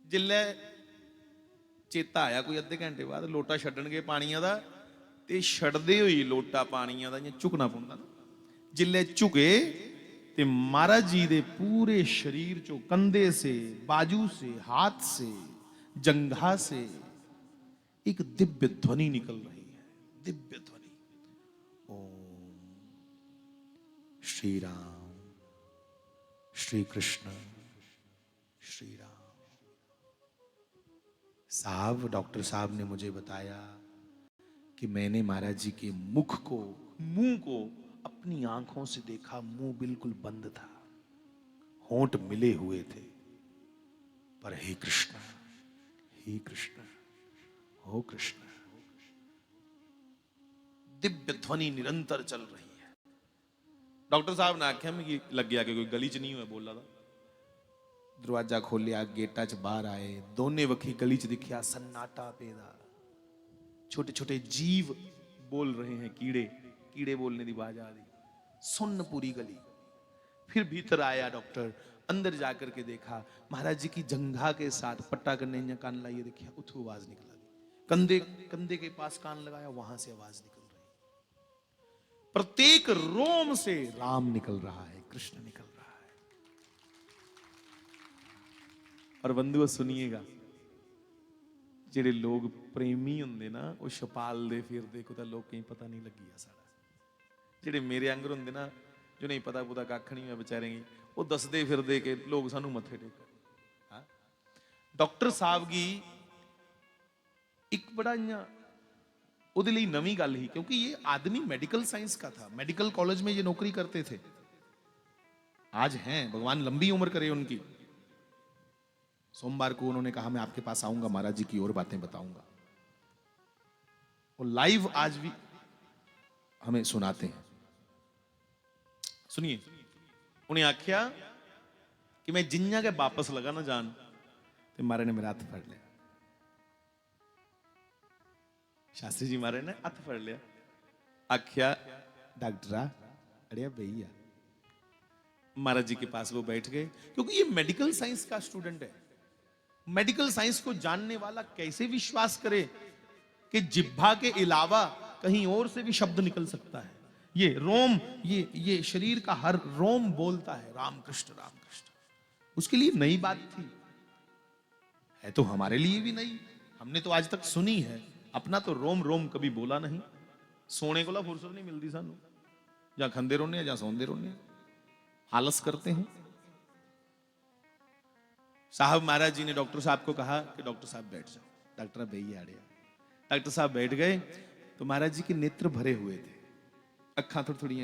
जिल्ले चेता आया कोई अद्धे घंटे बाद, लोटा छड्डणगे पानिया का, ते छड्डदे होई लोटा पानिया का इयां झुकना पौंदा ना। जिल्ले झुके ते महाराज जी दे पूरे शरीर चो, कंधे से, बाजू से, हाथ से, जंघा से एक दिव्य ध्वनि निकल रही है। दिव्य ध्वनि, ओम श्री राम श्री कृष्ण श्री राम। साहब डॉक्टर साहब ने मुझे बताया कि मैंने महाराज जी के मुख को, मुंह को अपनी आंखों से देखा। मुंह बिल्कुल बंद था, होंठ मिले हुए थे, पर हे कृष्ण हे कृष्ण हो कृष्ण, दिव्य ध्वनि निरंतर चल रही है। डॉक्टर साहब ने आख्या में लग गया कि कोई गली च नहीं हुआ बोला था। दरवाजा खोलिया, गेटा च बाहर आए, दोने वखी गली च दिखिया सन्नाटा पेदा, छोटे छोटे जीव बोल रहे हैं, कीड़े कीड़े बोलने की आवाज आ रही, सुन्न पूरी गली। फिर भीतर आया डॉक्टर, अंदर जाकर के देखा महाराज जी की जंघा के साथ पट्टा करने कान लाइए, देखिया उठू आवाज निकला। कंधे कंधे के पास कान लगाया, वहां से आवाज निकल रही। प्रत्येक रोम से राम निकल रहा है, कृष्ण निकल रहा है। और बंधुओं सुनिएगा, जेडे लोग प्रेमी होंगे ना, वो छपाल दे फिरदे को लोग कहीं पता नहीं लगी सारा। जेडे मेरे आंगर होंगे ना, जो नहीं पता पुता कख नहीं है बेचारे, वो दसदे फिरदे के लोग सानू मथे टेक। डॉक्टर साहब की एक बड़ा उहदे लई नवी गल ही, क्योंकि ये आदमी मेडिकल साइंस का था, मेडिकल कॉलेज में ये नौकरी करते थे। आज हैं, भगवान लंबी उम्र करे उनकी। सोमवार को उन्होंने कहा मैं आपके पास आऊंगा, महाराज जी की और बातें बताऊंगा। वो लाइव आज भी हमें सुनाते हैं। सुनिए, उन्हें आख्या कि मैं जिन्या के वापस लगा ना जान, तो महाराज ने मेरा हाथ फड़ लिया। शास्त्री जी महाराज ने हाथ फड़ लिया, आख्या डॉक्टरा अड़िया भैया। महाराज जी के पास वो बैठ गए, क्योंकि ये मेडिकल साइंस का स्टूडेंट है। मेडिकल साइंस को जानने वाला कैसे विश्वास करे कि जिह्वा के अलावा कहीं और से भी शब्द निकल सकता है? ये रोम, ये शरीर का हर रोम बोलता है रामकृष्ण रामकृष्ण। उसके लिए नई बात थी, है तो हमारे लिए भी नई। हमने तो आज तक सुनी है, अपना तो रोम रोम कभी बोला नहीं। सोने को ला फुर्सत नहीं मिलती सानू, जहां खंदे रोने जहां सौंदे रोने, आलस करते हैं। साहब महाराज जी ने डॉक्टर साहब को कहा कि डॉक्टर साहब बैठ जाओ। डॉक्टर भैया आड़े, डॉक्टर साहब बैठ गए तो महाराज जी के नेत्र भरे हुए थे, अखा थोड़ी थोड़ी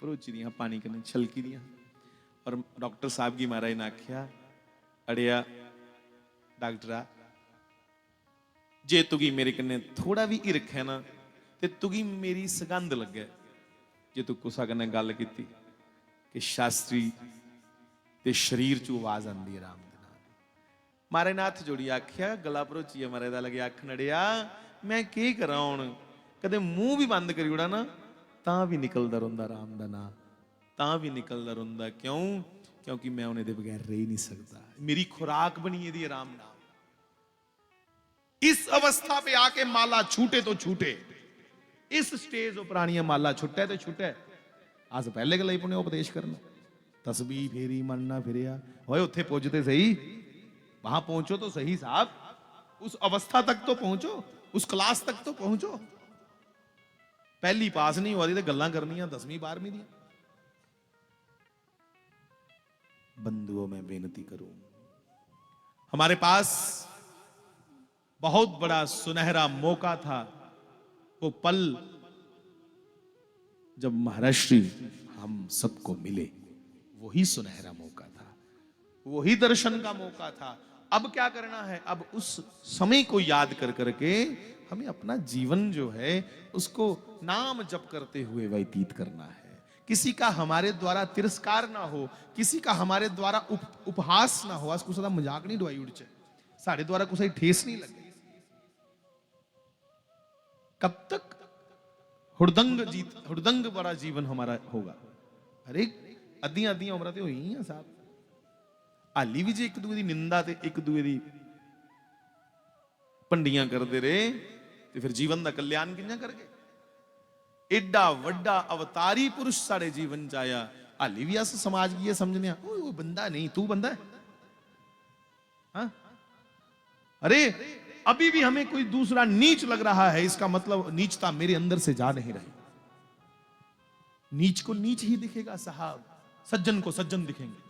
भरोची दियां, पानी कने छलकी दियां। और डॉक्टर साहब की महाराज ने आख्या, अड़िया डॉक्टरा, जे तुगी मेरे कन्ने थोड़ा भी हिरख है ना, ते तुगी मेरी सगंध लगे, जे तू कुसा कन्ने गल कीती कि शास्त्री ते शरीर चू आवाज आंदी है राम दे नाम। मारे ने हथ जोड़ी आख्या, गला भरोची मारे दा लगे आखन, अड़िया मैं के करा हुण, कदे मुंह भी बंद करी उड़ा ना तां भी निकलदा रोंदा राम दा नाम, तां भी निकलदा रोंदा। क्यों? क्योंकि मैं उन्हें दे बगैर रह ही नहीं सकता। मेरी खुराक बनी है दी राम नाम। इस अवस्था पे आके माला छूटे तो छूटे, इस स्टेज पर आनी माला छुटे तो छुटे। अस पहले गल पुणे उपदेश करना, तस्बीह फेरी मन ना फिरिया होए, उत्थे पहुंचते सही, वहां पहुंचो तो सही साहब, उस अवस्था तक तो पहुंचो, उस क्लास तक तो पहुंचो। पहली पास नहीं हुआ दी तो गल्लां करनियां 10वीं 12वीं दी। बंधुओं में बेनती करूं, हमारे पास बहुत बड़ा सुनहरा मौका था, वो पल जब महर्षि हम सबको मिले, वही सुनहरा मौका था, वही दर्शन का मौका था। अब क्या करना है? अब उस समय को याद कर करके हमें अपना जीवन जो है उसको नाम जप करते हुए व्यतीत करना है। किसी का हमारे द्वारा तिरस्कार ना हो, किसी का हमारे द्वारा उपहास ना हो। उसको सदा मजाक नहीं डुआई उड़ साढ़े द्वारा कुछ ठेस नहीं लगे। कब तक हुड़दंग बड़ा जीवन हमारा होगा? अरे अद्धियां अद्धियां उम्रां ते होई हैं साहब, हाली भी जे एक दूए दी निंदा ते एक दूए दी भंडियां करते रहे ते फिर जीवन दा कल्याण कियां करगे? एडा वड्डा अवतारी पुरुष साढ़े जीवन च आया, हाली भी अस समाज की समझने वो बंदा नहीं, तू बंदा है। हाँ? अरे अभी भी हमें कोई दूसरा नीच लग रहा है, इसका मतलब नीचता मेरे अंदर से जा नहीं रही। नीच को नीच ही दिखेगा साहब, सज्जन को सज्जन दिखेंगे।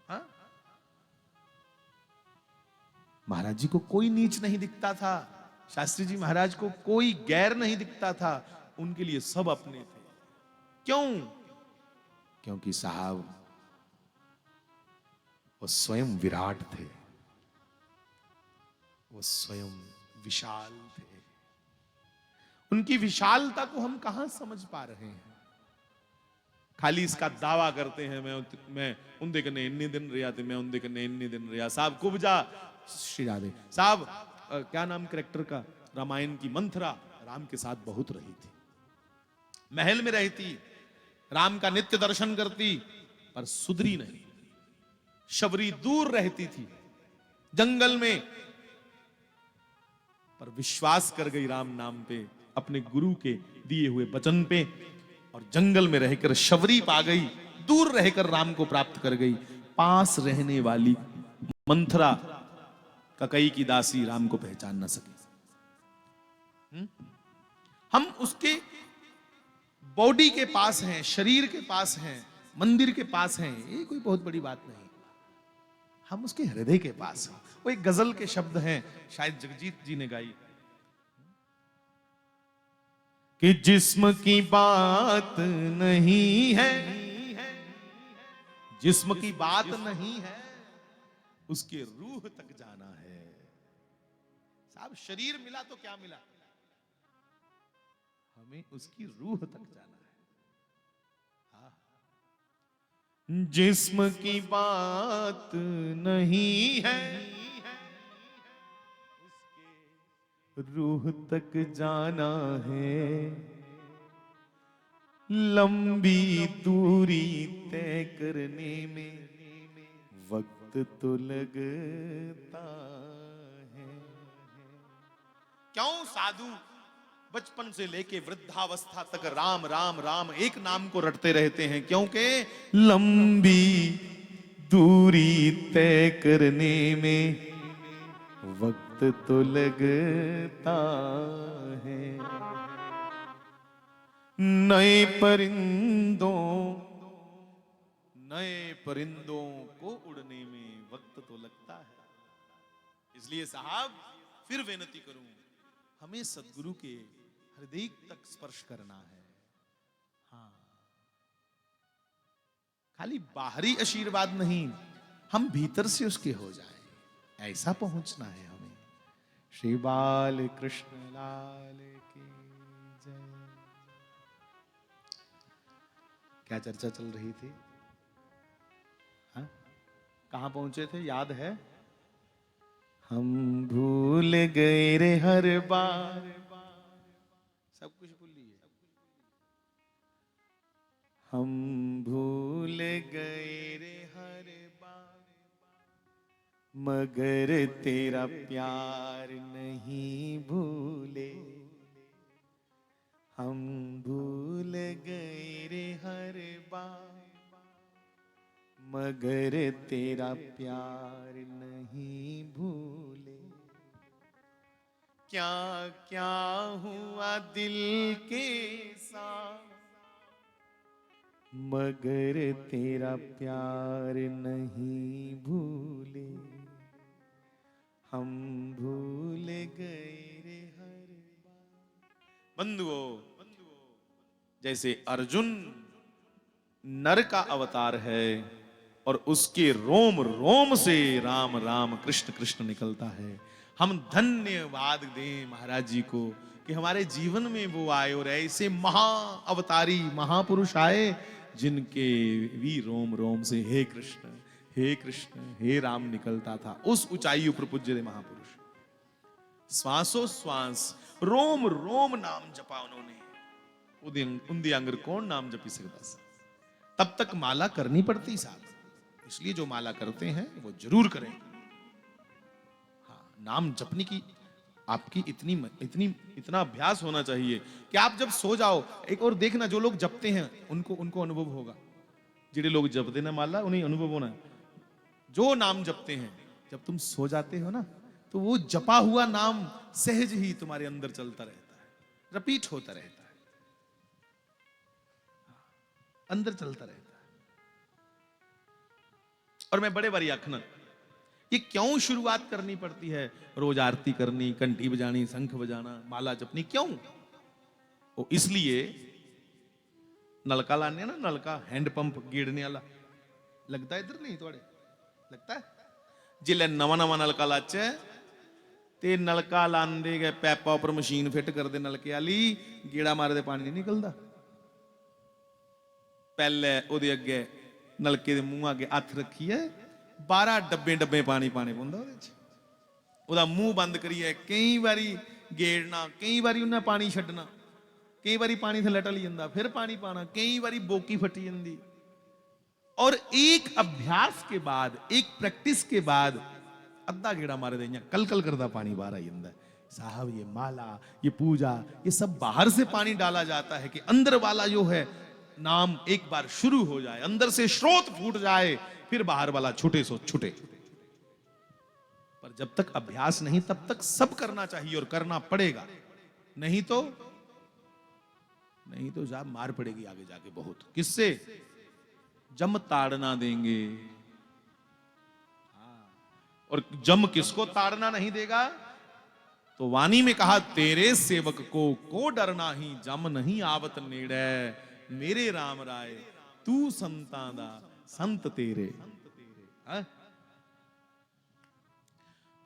हाँ? महाराज जी को कोई नीच नहीं दिखता था, शास्त्री जी महाराज को कोई गैर नहीं दिखता था, उनके लिए सब अपने थे। क्यों? क्योंकि साहब वो स्वयं विराट थे, वो स्वयं विशाल थे। उनकी विशालता को हम कहां समझ पा रहे हैं? खाली इसका दावा करते हैं, मैं उनके कन्ने इन्ने दिन रहा थे, मैं उनके कन्ने इन्ने दिन रहा। साहब कुबजा श्रीराधे साहब, क्या नाम कैरेक्टर का, रामायण की मंथरा राम के साथ बहुत रही थी, महल में रहती, राम का नित्य दर्शन करती, पर सुधरी नहीं। शबरी दूर रहती थी जंगल में, पर विश्वास कर गई राम नाम पे, अपने गुरु के दिए हुए वचन पे, और जंगल में रहकर शबरी पा गई, दूर रहकर राम को प्राप्त कर गई। पास रहने वाली मंथरा ककई की दासी राम को पहचान न सकी। हम उसके बॉडी के पास हैं, शरीर के पास हैं, मंदिर के पास हैं, ये कोई बहुत बड़ी बात नहीं। हम उसके हृदय के पास हैं। वो एक गजल के शब्द हैं, शायद जगजीत जी ने गाई, कि जिस्म की बात नहीं है, जिस्म की बात नहीं है, उसके रूह तक जाना है। साहब शरीर मिला तो क्या मिला, हमें उसकी रूह तक जाना है। हाँ। जिस्म की बात नहीं है, रूह तक जाना है, लंबी दूरी तय करने में वक्त वक्त तो लगता है। क्यों साधु बचपन से लेके वृद्धावस्था तक राम राम राम एक नाम को रटते रहते हैं? क्योंकि लंबी दूरी तय करने में वक्त तो लगता है। नए परिंदों को उड़ने में वक्त तो लगता है। इसलिए साहब फिर विनती करूं, हमें सदगुरु के हृदय तक स्पर्श करना है। हाँ, खाली बाहरी आशीर्वाद नहीं, हम भीतर से उसके हो जाएं, ऐसा पहुंचना है हमें। श्री बाल कृष्ण लाल की जय। क्या चर्चा चल रही थी? हाँ? कहां पहुंचे थे, याद है? हम भूल गए रे हर बार, सब कुछ भूल लिए। हम भूल गए रे हर बार, मगर तेरा प्यार नहीं भूले। हम भूल गए रे हर बार, मगर तेरा प्यार नहीं भूले। क्या क्या हुआ दिल के साथ, मगर तेरा प्यार नहीं भूले। हम भूल गए रे हर बार। बंधुओं, जैसे अर्जुन नर का अवतार है और उसके रोम रोम से राम राम कृष्ण कृष्ण निकलता है, हम धन्यवाद दें महाराज जी को कि हमारे जीवन में वो आए और ऐसे महा अवतारी महापुरुष आए जिनके भी रोम रोम से हे कृष्ण हे राम निकलता था। उस ऊंचाई पर पूज्य महापुरुष श्वासो श्वास रोम रोम नाम जपा उन्होंने। उनके अंगर कौन नाम जपी सकता सा? तब तक माला करनी पड़ती साहब, इसलिए जो माला करते हैं वो जरूर करें। हाँ, नाम जपने की आपकी इतना अभ्यास होना चाहिए कि आप जब सो जाओ, एक और देखना जो लोग जपते हैं उनको अनुभव होगा। जिड़े लोग जपते ना माला उन्हें अनुभव होना। जो नाम जपते हैं जब तुम सो जाते हो ना, तो वो जपा हुआ नाम सहज ही तुम्हारे अंदर चलता रहता है, रिपीट होता रहता है, अंदर चलता रहता है। और मैं बड़े बारी आखना, ये क्यों शुरुआत करनी पड़ती है? रोज आरती करनी, घंटी बजानी, शंख बजाना, माला जपनी, क्यों? वो इसलिए नलका लाने ना, नलका हैंडपंप गेड़ने वाला लगता है इधर, नहीं थोड़े लगता है। जिले नवा नवा नलका लाचे ते नलका लांदे गए पैपा उपर मशीन फिट कर दे नलके वाली, गेड़ा मारे दे पानी नहीं निकलता। पहले ओदे अगे नलके दे मुंह अगे हथ रखिए, 12 डब्बे डब्बे पानी पाने पौंदा ओदे च। ओदा मुंह बंद करिए, कई बारी गेड़ना, कई बारी उन्हें पानी छड्डना, कई बारी पानी थल्ले टली जांदा, फिर पानी पाना, कई बारी बोकी फटी जांदी। और एक अभ्यास के बाद, एक प्रैक्टिस के बाद अद्धा गेड़ा मारे दे कल कल करता पानी बाहर आ जाता है। साहब ये माला, ये पूजा, ये सब बाहर से पानी डाला जाता है कि अंदर वाला जो है नाम एक बार शुरू हो जाए, अंदर से स्रोत फूट जाए, फिर बाहर वाला छूटे सो छूटे। पर जब तक अभ्यास नहीं तब तक सब करना चाहिए और करना पड़ेगा, नहीं तो साहब मार पड़ेगी आगे जाके बहुत। किससे? जम ताड़ना देंगे। और जम किसको ताड़ना नहीं देगा? तो वाणी में कहा, तेरे सेवक को डरना ही जम नहीं आवत नेड़े, मेरे राम राय तू संतां दा संत तेरे।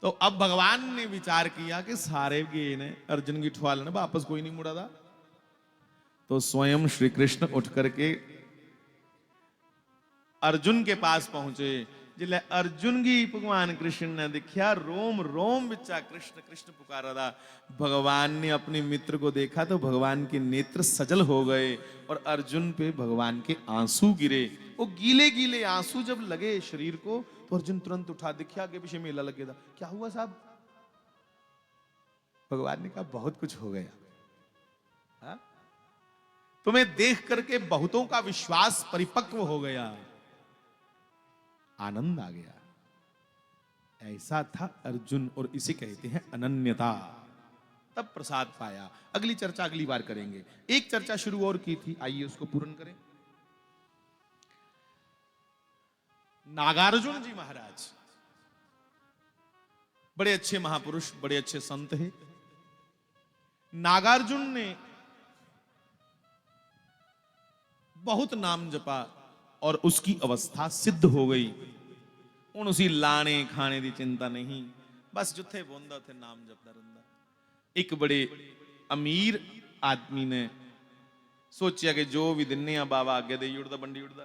तो अब भगवान ने विचार किया कि सारे गए ने अर्जुन की ठुआ लेना, वापस कोई नहीं मुड़ा था। तो स्वयं श्री कृष्ण उठ करके अर्जुन के पास पहुंचे। जिले अर्जुन की भगवान कृष्ण ने देखा, रोम रोम बिचा कृष्ण कृष्ण पुकारा था। भगवान ने अपने मित्र को देखा तो भगवान के नेत्र सजल हो गए और अर्जुन पे भगवान के आंसू गिरे। वो गीले गीले आंसू जब लगे शरीर को, तो अर्जुन तुरंत उठा, दिखा आगे पीछे मेला लगे था। क्या हुआ साहब? भगवान ने कहा बहुत कुछ हो गया। हा? तुम्हें देख करके बहुतों का विश्वास परिपक्व हो गया, आनंद आ गया। ऐसा था अर्जुन, और इसे कहते हैं अनन्यता। तब प्रसाद पाया। अगली चर्चा अगली बार करेंगे। एक चर्चा शुरू और की थी, आइए उसको पूर्ण करें। नागार्जुन जी महाराज बड़े अच्छे महापुरुष, बड़े अच्छे संत हैं। नागार्जुन ने बहुत नाम जपा और उसकी अवस्था सिद्ध हो गई। ਹੁਣ उसी लाने खाने की चिंता नहीं, बस जिथे बोंदा उथे नाम जपदा रहिंदा। एक बड़े अमीर आदमी ने सोचा कि जो भी दिन्ने आ बाबा अगे दे उड़दा बंडी उड़दा,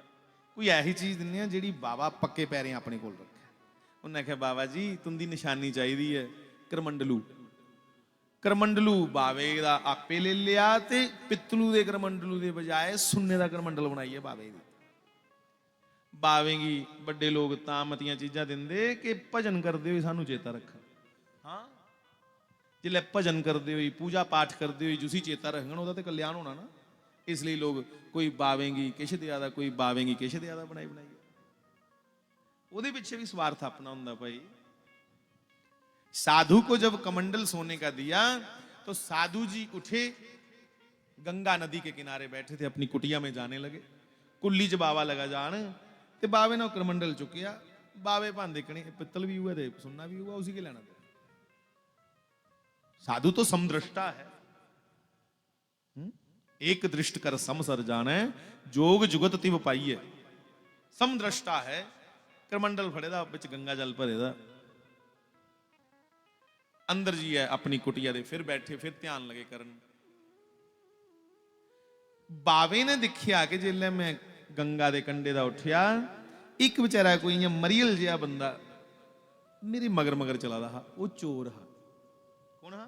कोई ऐसी चीज दिन्ने आ जिहड़ी बाबा पक्के पैरें अपने कोल रखे। उन्हें आख्या बाबा जी तुंदी निशानी चाहिदी है, करमंडलू। करमंडलू बावे दा आपे ले लिया ते पित्तलू दे करमंडलू दे बजाय सुन्ने दा करमंडल बनाइए बावे दी। बावेंगी बड़े लोग तां मतियां चीजां दिंदे कि भजन करदे होई सानू चेता रख। हाँ जिल्लै भजन करदे होई पूजा पाठ करदे होई जुसी चेता रखन ओदा ते कल्याण होना ना। इसलिए लोग कोई बावेंगी किश दिया दा, कोई बावेंगी किश दिया दा बनाई बनाई। ओदे पिछे भी स्वार्थ अपना हुंदा भाई। साधु को जब कमंडल सोने का दिया तो साधु जी उठे, गंगा नदी के किनारे बैठे थे, अपनी कुटिया में जाने लगे। कुल्ली च बावा लगा जान ते बावे ने करमंडल चुकिया। बावे भां देखने पित्तल भी हुआ थे सुनना भी हुआ, उसी के लेना था। साधु तो समदृष्टा है। एक दृष्ट कर समसर जाने, जोग जुगत तिव पाइए। समदृष्टा है। करमंडल फड़ेदा बिच गंगा जल भरेदा। अंदर जी है अपनी कुटिया दे, फिर बैठे, फिर ध्यान लगे करन। बावे ने दिखिया कि जिल्ले मैं गंगा दे कंडे दा उठिया, एक बेचारा कोई इयां मरियल जिहा बंदा मेरे मगर मगर चला दा हा। वो चोर हा। कौन हा?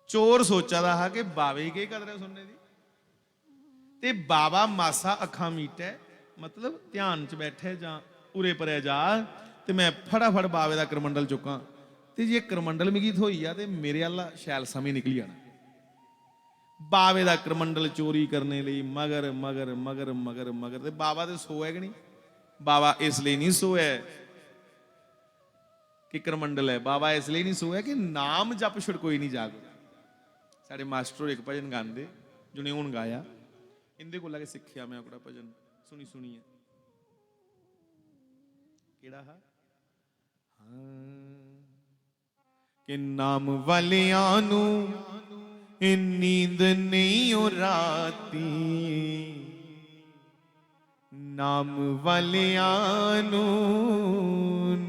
चोर सोचा दा हा कि बावे के कदर है सुनने दी। ते बाबा मासा अखां मीटे, मतलब ध्यान च बैठे जां उरे परे जा, ते मैं फटाफट बावे दा करमंडल चुकां ते जे करमंडल मिगी थोई आ ते मेरे अल्ला शैल समय निकली जाना। बावे दा करमंडल चोरी करने लई मगर मगर मगर मगर मगर ते बाबा ते सोए कि नहीं। बाबा इसलिए नहीं सोए कि करमंडल है, बाबा इसलिए नहीं सोए कि नाम जप छुड़ कोई नहीं जाग। साढ़े मास्टर एक भजन गाते जिन्हें हूं गाया, इंदे को लगे सिक्ख्या मैं अपना भजन सुनी सुनिए। केड़ा हा? कि नाम वालियां नू नींद नहीं ओ राती, नाम वालियां नू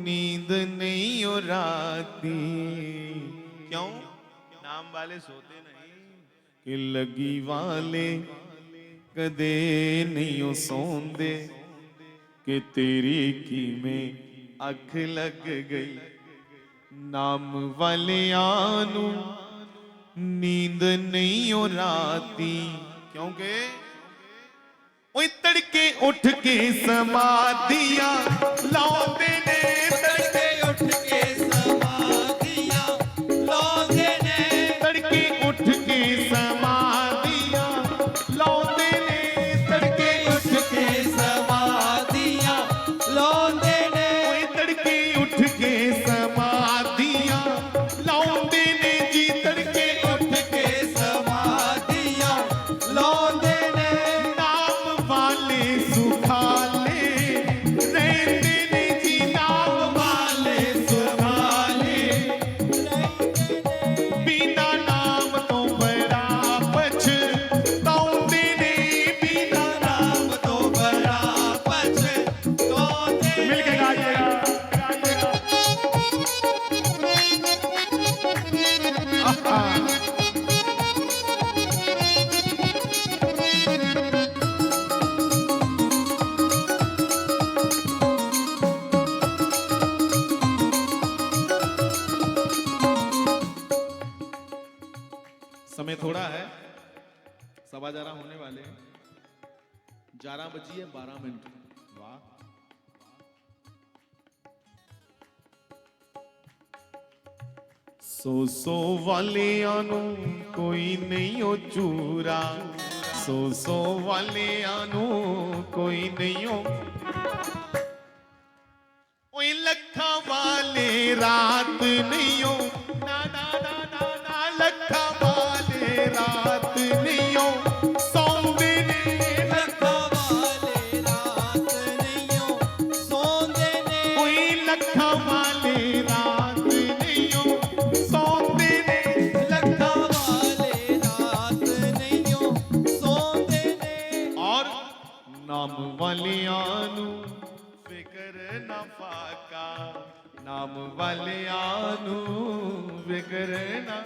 नींद नहीं ओ राती। क्यों? नाम वाले सोते नहीं। कि लगी वाले कदे नहीं ओ सौंदे, कि तेरी की में अख लग गई। नाम वालियां नू नींद नहीं ओ राती, क्योंकि ओए तड़के उठ के समाधियां लाउंदे ने, तड़के उठ के समाधियां लाउंदे ने, तड़के उठ के समाधियां लाउंदे ने, तड़के उठ के समाधियां लाउंदे ने, ओए तड़के उठ के समाधियां लाउंदे ने जी, तड़के उठ के समाधियां लाउंदे ने। नाम वाले सुखाले रहंदे ने जी, नाम वाले सुखाले बिना नाम तो बड़ा पछताउंदे ने, बिना नाम तो बड़ा पछताउंदे ने। मिल के गाइएगा। समय थोड़ा है, 11:15 होने वाले हैं। 11 बजी है 12 मिनट। वाह, सौ वालियां नू कोई नहीं ओ चूरा, सौ वालियां नू कोई नहीं ओ ओए लखा वाले रात नहीं हो, ना ना ना ना ना लखा वाले रात नहीं हो, सौंदे ने लखा वाले रात नहीं हो सौंदे ने, ओए लखा वाले रात नहीं हो, सौंदे ने लखा वाले रात नहीं हो सौंदे ने, और नाम वालियां नू फिकर ना फाका, नाम वालियां नू फिकर ना।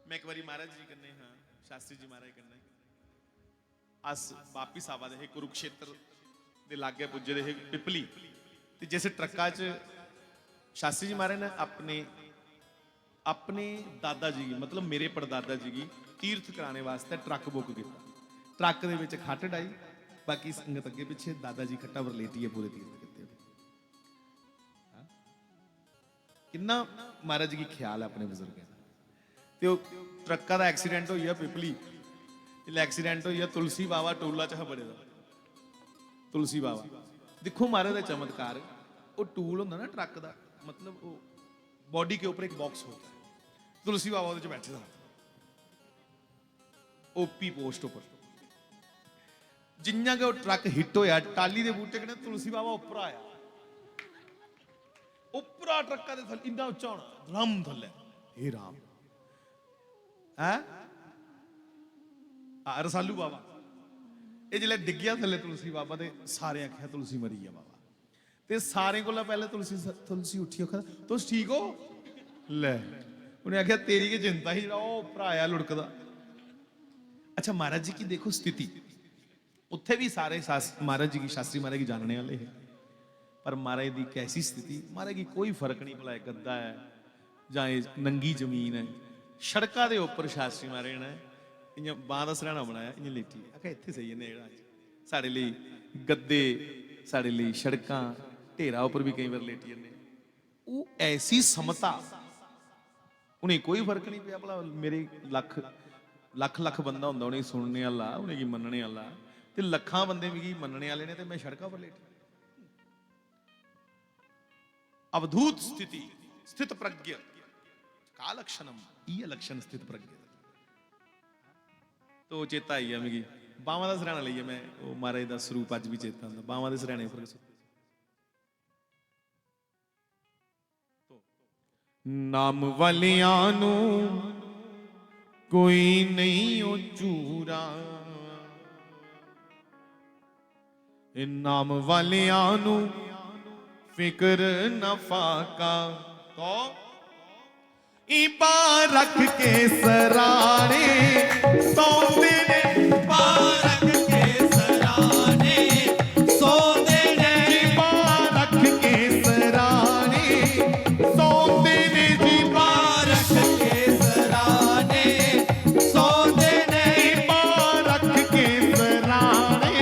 मैं एक बारी महाराज जी करने, हाँ शास्त्री जी महाराज करने अस वापिस आवा दे कुरुक्षेत्र दे लागे पुजे दे पिपली ते जैसे ट्रक्का च शास्त्री जी महाराज ने अपने अपने दादा जी की मतलब मेरे परदादा जी की तीर्थ कराने वास्ते ट्रक बुक किया। ट्रक दे विच खट डाई, बाकी संगत अगे पिछे दादा जी खट्टा पर लेटी है पूरे तीर्थ किते। किन्ना महाराज जी की ख्याल है अपने बुजुर्गों का। ते ओ ट्रक्का दा एक्सीडेंट होया पिपली, जिल्लै एक्सीडेंट होया तुलसी बाबा टोला च बड़े दा। तुलसी बाबा देखो महाराज दा चमत्कार, वो टूल होंदा ना ट्रक दा, मतलब वो बॉडी के ऊपर एक बॉक्स होता है, तुलसी बाबा उहदे च बैठे दा ओपी पोस्ट ऊपर। जिन्ना के वो ट्रक हिट होया टाली दे बूटे कने तुलसी बाबा उपर आया, उपरा ट्रक्का दे थल्ले इन्ना उच्चा होना धरम थल्ले। हे राम है रसालू बाबा ये जिले डिग्गिया थल्ले तुलसी बाबा दे सारे आख्या तुलसी मरी है बाबा, ते सारे कोला पहले तुलसी तुलसी उठी आखा तुस ठीक हो, ले उन्हें आख्या तेरी की चिंता ही, ओ भरा आया लुढ़कदा। अच्छा महाराज जी की देखो स्थिति, उत्थे भी सारे महाराज जी की शास्त्री महाराज की जानने वाले हैं, पर महाराज की कैसी स्थिति, महाराज की कोई फर्क नहीं भला गद्दा है जाए नंगी जमीन है, सड़कों के ऊपर शास्त्री महाराज ने इं बांह का सरहाना बनाया, इं लेटी आखा इत्थे सही ने साढ़े लिए गद्दे, साढ़े लिए सड़कां, ढेरा उपर भी कई बार लेटी जन्ने। वो ऐसी समता, उन्हें कोई फर्क नहीं पिया भला मेरे लख लख लख बंदा होंदा उन्हें सुनने वाला, उन्हें की मनने वाला, ते लखां बंदे मिगी मनने वाले ने, ते मैं सड़कों पर लेटी। अवधूत स्थिति, स्थित प्रज्ञ का लक्षणम, ये लक्षण स्थित प्रज्ञ। तो चेता आई है मिगी बावां दा सरहाना लईए, मैं वो महाराज दा स्वरूप अज भी चेता आंदा, बावां दे सरहाने उपर नाम वालियां नू कोई नहीं ओ चूरा, नाम वालियां नू फिक्र न फाका, तो ईपा रख के सराने सौंदे ने, पा रख के सराने सौंदे ने, ईपा रख के सराने सौंदे ने, पा रख के सराने सौंदे ने, ईपा रख के सराने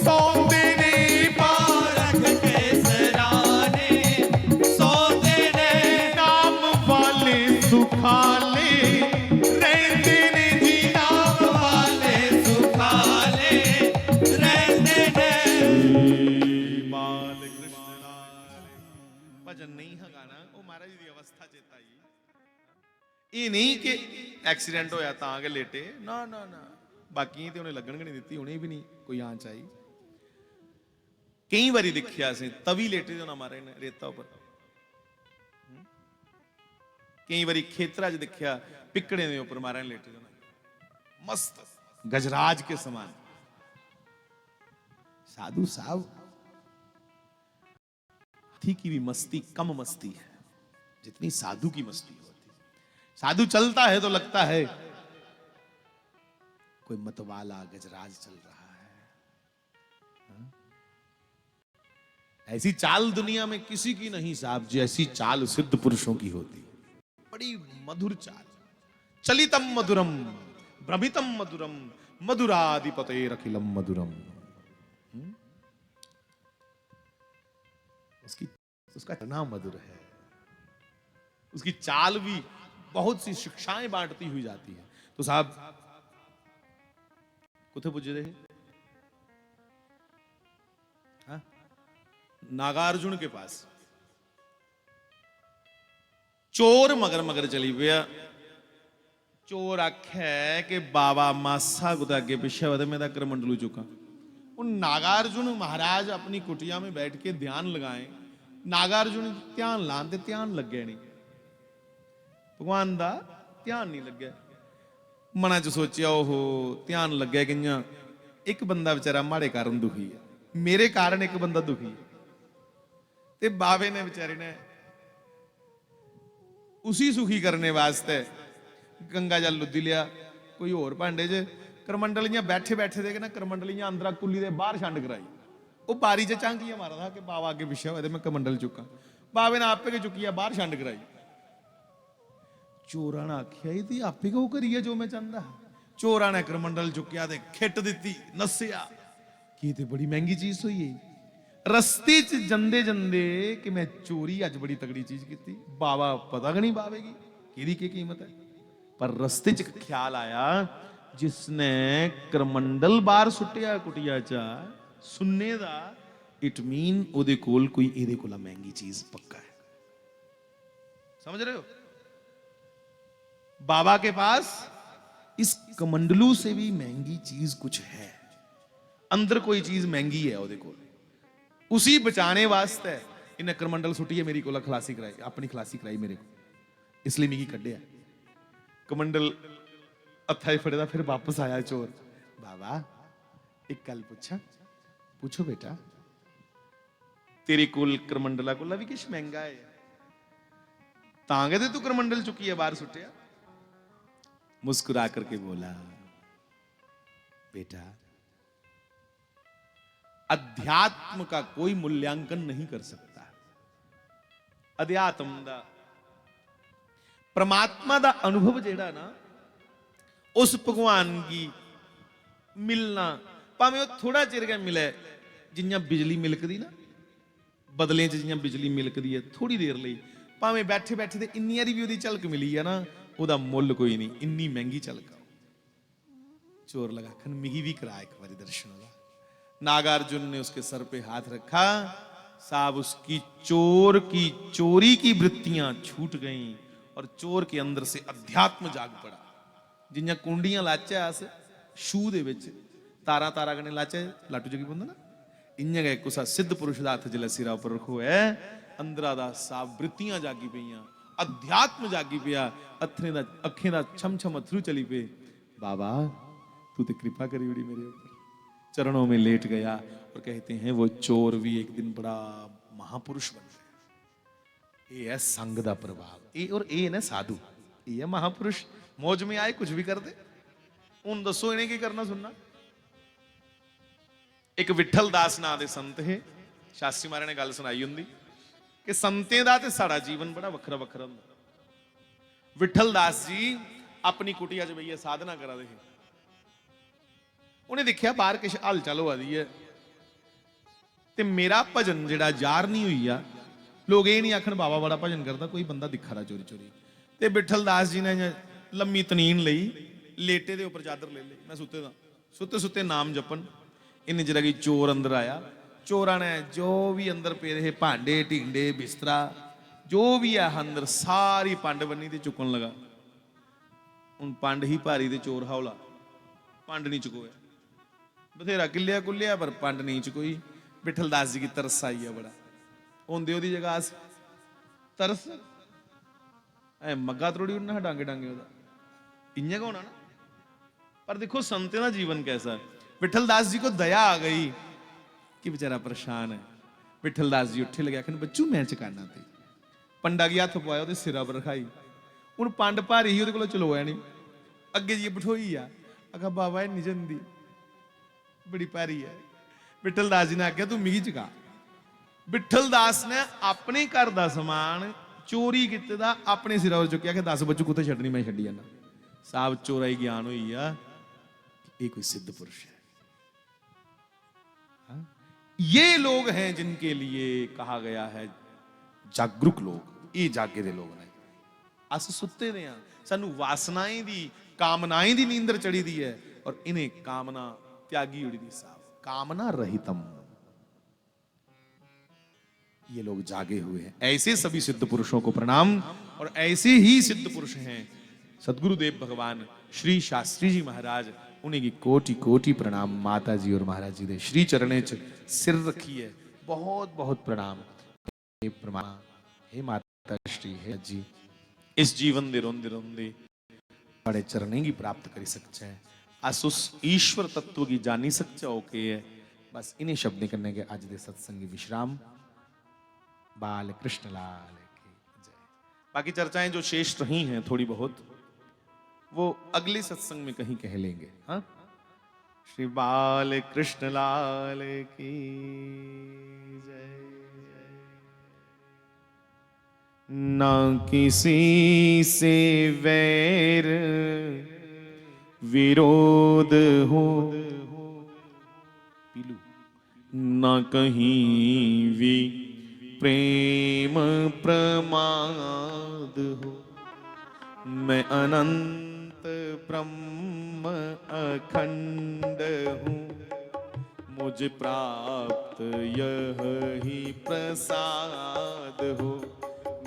सौंदे ने, पा रख के सराने सौंदे ने, नाम वाले सुखाले रहते ने जी, नाम वाले सुखाले रहते ने। बाल कृष्ण भजन नहीं है गाना, वो महाराज की अवस्था चेता आई। ये नहीं कि एक्सीडेंट होया तां के लेटे, ना ना ना, बाकी ते उन्हें लगन नहीं दी, उन्हें भी नहीं कोई आंच आई। कई बारी देखिया से तवी लेटे जो ना महाराज ने रेता उपर, कई बारी खेतरा च देखिया पिकड़े दे उपर महाराज ने लेटे जो ना, मस्त गजराज के समान। साधु साहब हाथी की भी मस्ती कम मस्ती है जितनी साधु की मस्ती होती है। साधु चलता है तो लगता है कोई मतवाला गजराज चल रहा है, हाँ? ऐसी चाल दुनिया में किसी की नहीं साहब, जैसी चाल सिद्ध पुरुषों की होती, बड़ी मधुर चाल। चलितम मधुरम भ्रमितम मधुरम मधुराधिपतेरखिलम मधुरम। उसका चलना मधुर है, उसकी चाल भी बहुत सी शिक्षाएं बांटती हुई जाती है। तो साहब कुथे पुज रहे हाँ? नागार्जुन के पास चोर मगर मगर चली पिया। चोर आख्या कि बाबा मासा कुछ अगे पिछे वे मैं करमंडलू चुका। उन नागार्जुन महाराज अपनी कुटिया में बैठ के ध्यान लगाए। नागार्जुन ध्यान लान ते ध्यान लगे नहीं, भगवान दा ध्यान नहीं लगे। मना च सोचिया ओहो ध्यान लगे कि एक बंदा बेचारा माड़े कारण दुखी है, मेरे कारण एक बंदा दुखी है। ते बाबे ने बेचारे ने उसी सुखी करने वास्ते गंगा जल लुद्दी लिया, कोई होर भांडे च करमंडलियां बैठे बैठे दे ना करमंडलियां अंदर कुली दे बाहर छंड कराई। वो बारी च झांकियां मारा था कि बाबा अगे पिछे हुए मैं कमंडल चुका। बाबे ने आपे के चुकी बाहर छंड कराई। चोरा ने आख्या ये आपे क्यों करिए जो मैं चाहता। चोरा ने करमंडल चुकिया ते खिट दी नसिया कि ते बड़ी महंगी चीज हुई है। रस्ते च जंदे जंदे कि मैं चोरी अज बड़ी तगड़ी चीज की। बाबा पता नहीं बाबे की कीमत है, पर रस्ते च ख्याल आया जिसने करमंडल बाहर सुटिया कुटिया चा सुनने दा इट मीन ओदे कोल कोई एदे कोला महंगी चीज पक्का है। समझ रहे हो? बाबा के पास इस कमंडलू से भी महंगी चीज कुछ है, अंदर कोई चीज महंगी है ओदे कोल। उसी बचाने वास्ते इन्हें करमंडल सुटी है मेरी कोला खलासी कराई, अपनी खलासी कराई मेरे को, इसलिए मिगी कढ़िया कमंडल हथा ही फड़ेदा। फिर वापस आया चोर। बाबा एक गल पूछा। पूछो बेटा। तेरे कोल करमंडला कोला भी किश महंगा है तांगे ते तू करमंडल चुकी है बाहर सुटिया। मुस्कुरा करके बोला बेटा अध्यात्म का कोई मूल्यांकन नहीं कर सकता। अध्यात्म दा परमात्मा दा अनुभव जेड़ा ना उस भगवान की मिलना भावें थोड़ा चिर गै मिले। जियां बिजली मिलकदी ना बदलें च जियां बिजली मिलकदी है थोड़ी देर लई, भावें बैठे बैठे ते इन्नी हारी भी ओदी झलक मिली है ना ओदा मुੱਲ कोई नहीं, इन्नी महंगी झलक। चोर लगा खन मिगी भी करा एक बारी दर्शन होगा। नागार्जुन ने उसके सर पे हाथ रखा। साहब उसकी चोर की चोरी की वृत्तियां छूट गईं और चोर के अंदर से अध्यात्म जाग पड़ा। जिन्या कुंडियां लाचा अस शू दे विच तारा तारा कने लाचा लाटू जगी पोंदा ना, इयां गए कुसा सिद्ध पुरुष दा हत्थ जिले सिरा उपर रखो है अंदरा दा साफ वृत्तियां जागी पईयां, अध्यात्म जागी पिया, अथरे दा अखें दा छम छम अथरू चली पे। बाबा तू तो कृपा करी उड़ी मेरे ऊपर। चरणों में लेट गया और कहते हैं वो चोर भी एक दिन बड़ा महापुरुष बन गया। ये है संग दा प्रभाव, ये और ये ना साधु, ये है महापुरुष। मौज में आए कुछ भी कर दे। उन दसो इन्हें की करना सुनना। एक विठल दास नां दे संत है, शास्त्री महाराज ने गल सुनाई हुंदी कि संतें दा ते साड़ा जीवन बड़ा वखरा वखरा हुंदा। विठल दास जी अपनी कुटिया च बेइये साधना करा दे। उन्हें देखिया बाहर किश हलचल होआ दी है ते मेरा भजन जिहड़ा जार नहीं हुई आ। लोग ये नहीं आखन बाबा बड़ा भजन करता, कोई बंदा दिखा रहा चोरी चोरी। ते विठल दास जी ने लम्मी तनीन लई, लेटे दे उपर चादर ले ली। मैं सुते दा सुते सुते नाम जपन। इन्हें जरा कि चोर अंदर आया। चोरा ने जो भी अंदर पे रहे भांडे ढींडे बिस्तरा जो भी है अंदर सारी पंड बनी ते चुकन लगा। हूं पंड ही भारी ते चोर हौला, पंड नहीं चुकोया। बथेरा किलिया कुलिया पर पंड नहीं चुकोई। विठल दास जी की तरस आई है बड़ा। होंदे ओदी जगह तरस ऐ मग्गा त्रोड़ी उड़ना डांगे डांगे ओदा इयां का होना ना। पर देखो संतें का जीवन कैसा है। विठल दास जी को दया आ गई कि बेचारा परेशान है। विठल दास जी उठे लगे आखन बच्चू मैं चकाना थे। पंडा की हथ पवाया सिरा पर रखाई। हूं पंड भारी ही को चलोया नहीं, अगे जी बठोई आ। आखा बाबा है निजन दी बड़ी भारी है। विठल दास जी ने आख्या तू मिगी चका। विठल दास ने अपने घर का समान चोरी किते दा अपने सिरा पर चुकिया कि 10 बच्चू कुत्ते छड्डनी मैं छड्डी जाना। साहब चोराई ज्ञान हुई आ ये कोई सिद्ध पुरुष है। हा? ये लोग हैं जिनके लिए कहा गया है जागरूक लोग। ये जागे दे लोग ने, अस सुते दे हां, सानू वासनाएं दी कामनाएं दी नींदर चढ़ी दी है और इन्हें कामना त्यागी उड़ी दी साहब, कामना रहितम। ये लोग जागे हुए हैं। ऐसे सभी सिद्ध पुरुषों को प्रणाम। और ऐसे ही सिद्ध पुरुष हैं सदगुरुदेव भगवान श्री शास्त्री जी महाराज, उन्हें की कोटि कोटि प्रणाम। माता जी और महाराज जी दे श्री चरणे च सिर रखी है, बहुत बहुत प्रणाम। हे प्रमाण, हे माता श्री, हे जी, इस जीवन दे रोंदे रोंदे बड़े चरणे की प्राप्त करी सकते हैं। अस उस ईश्वर तत्व की जानी सकते हो के है। बस इन्हें शब्द करने के आज दे सत्संगी विश्राम। बाल कृष्ण लाल की जय। बाकी चर्चाएं जो शेष रही हैं थोड़ी बहुत, वो अगले सत्संग में कहीं कह लेंगे। हाँ, श्री बाल कृष्ण लाल की जय। ना किसी से वैर विरोध हो, पीलू ना कहीं भी प्रेम प्रमाद हो। मैं अनंत ब्रह्म अखंड हूँ, मुझे प्राप्त यह ही प्रसाद हो।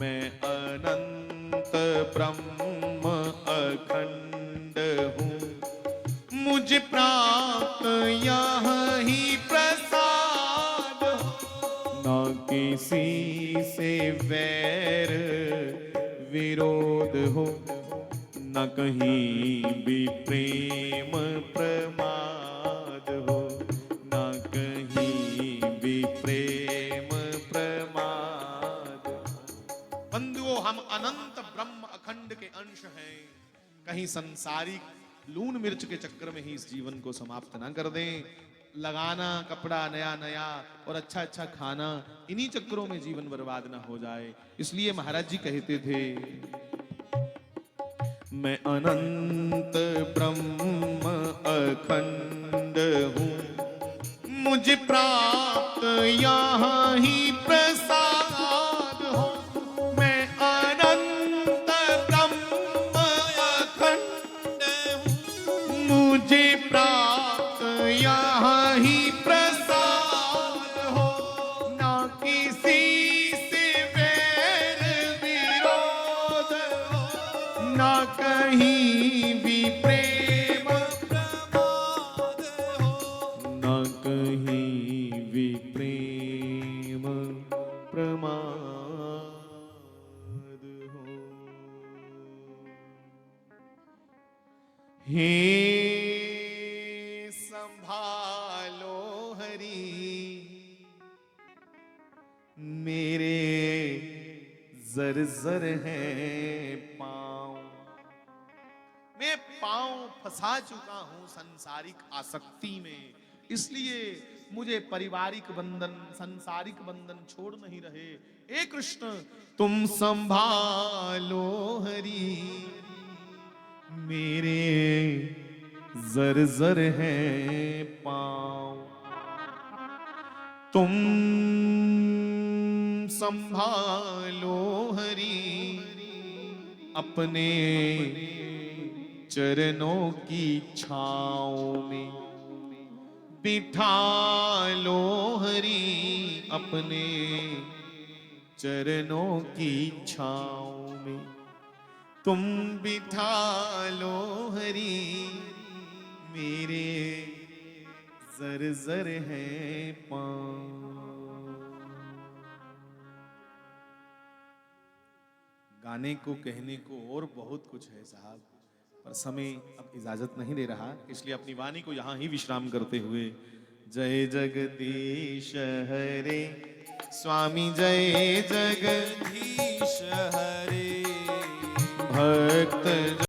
मैं अनंत ब्रह्म अखंड हूँ, मुझे प्राप्त यह ही प्रसाद हो। ना किसी से वैर विरोध हो, न कहीं भी प्रेम प्रमाद हो, न कहीं भी प्रेम प्रमाद। बंधुओं, हम अनंत ब्रह्म अखंड के अंश हैं। कहीं संसारिक लून मिर्च के चक्कर में ही इस जीवन को समाप्त ना कर दें। लगाना कपड़ा नया नया और अच्छा अच्छा खाना, इन्हीं चक्करों में जीवन बर्बाद ना हो जाए। इसलिए महाराज जी कहते थे, मैं अनंत ब्रह्म अखंड हूँ, मुझे प्राप्त यहाँ ही प्रसाद हो। मैं अनंत ब्रह्म अखंड हूँ, मुझे प्राप्त यहाँ ही प्रसाद हो। ना किसी से वैर विरोध हो, ना कहीं भी प्रेम प्रमाद हो, ना कहीं भी प्रेम प्रमाद हो। हे संभालो हरि मेरे जर है पांव। मैं पांव फंसा चुका हूं संसारिक आसक्ति में, इसलिए मुझे पारिवारिक बंधन, संसारिक बंधन छोड़ नहीं रहे। हे कृष्ण, तुम संभालो हरि मेरे जर है पांव। तुम संभालो हरि अपने चरणों की छाँव में। बिठा लो हरि अपने चरणों की छाँव में। तुम बिठा लो हरि मेरे जर है पाँव। गाने को, कहने को और बहुत कुछ है साहब, पर समय अब इजाजत नहीं दे रहा, इसलिए अपनी वाणी को यहाँ ही विश्राम करते हुए जय जगदीश हरे स्वामी, जय जगदीश हरे भक्त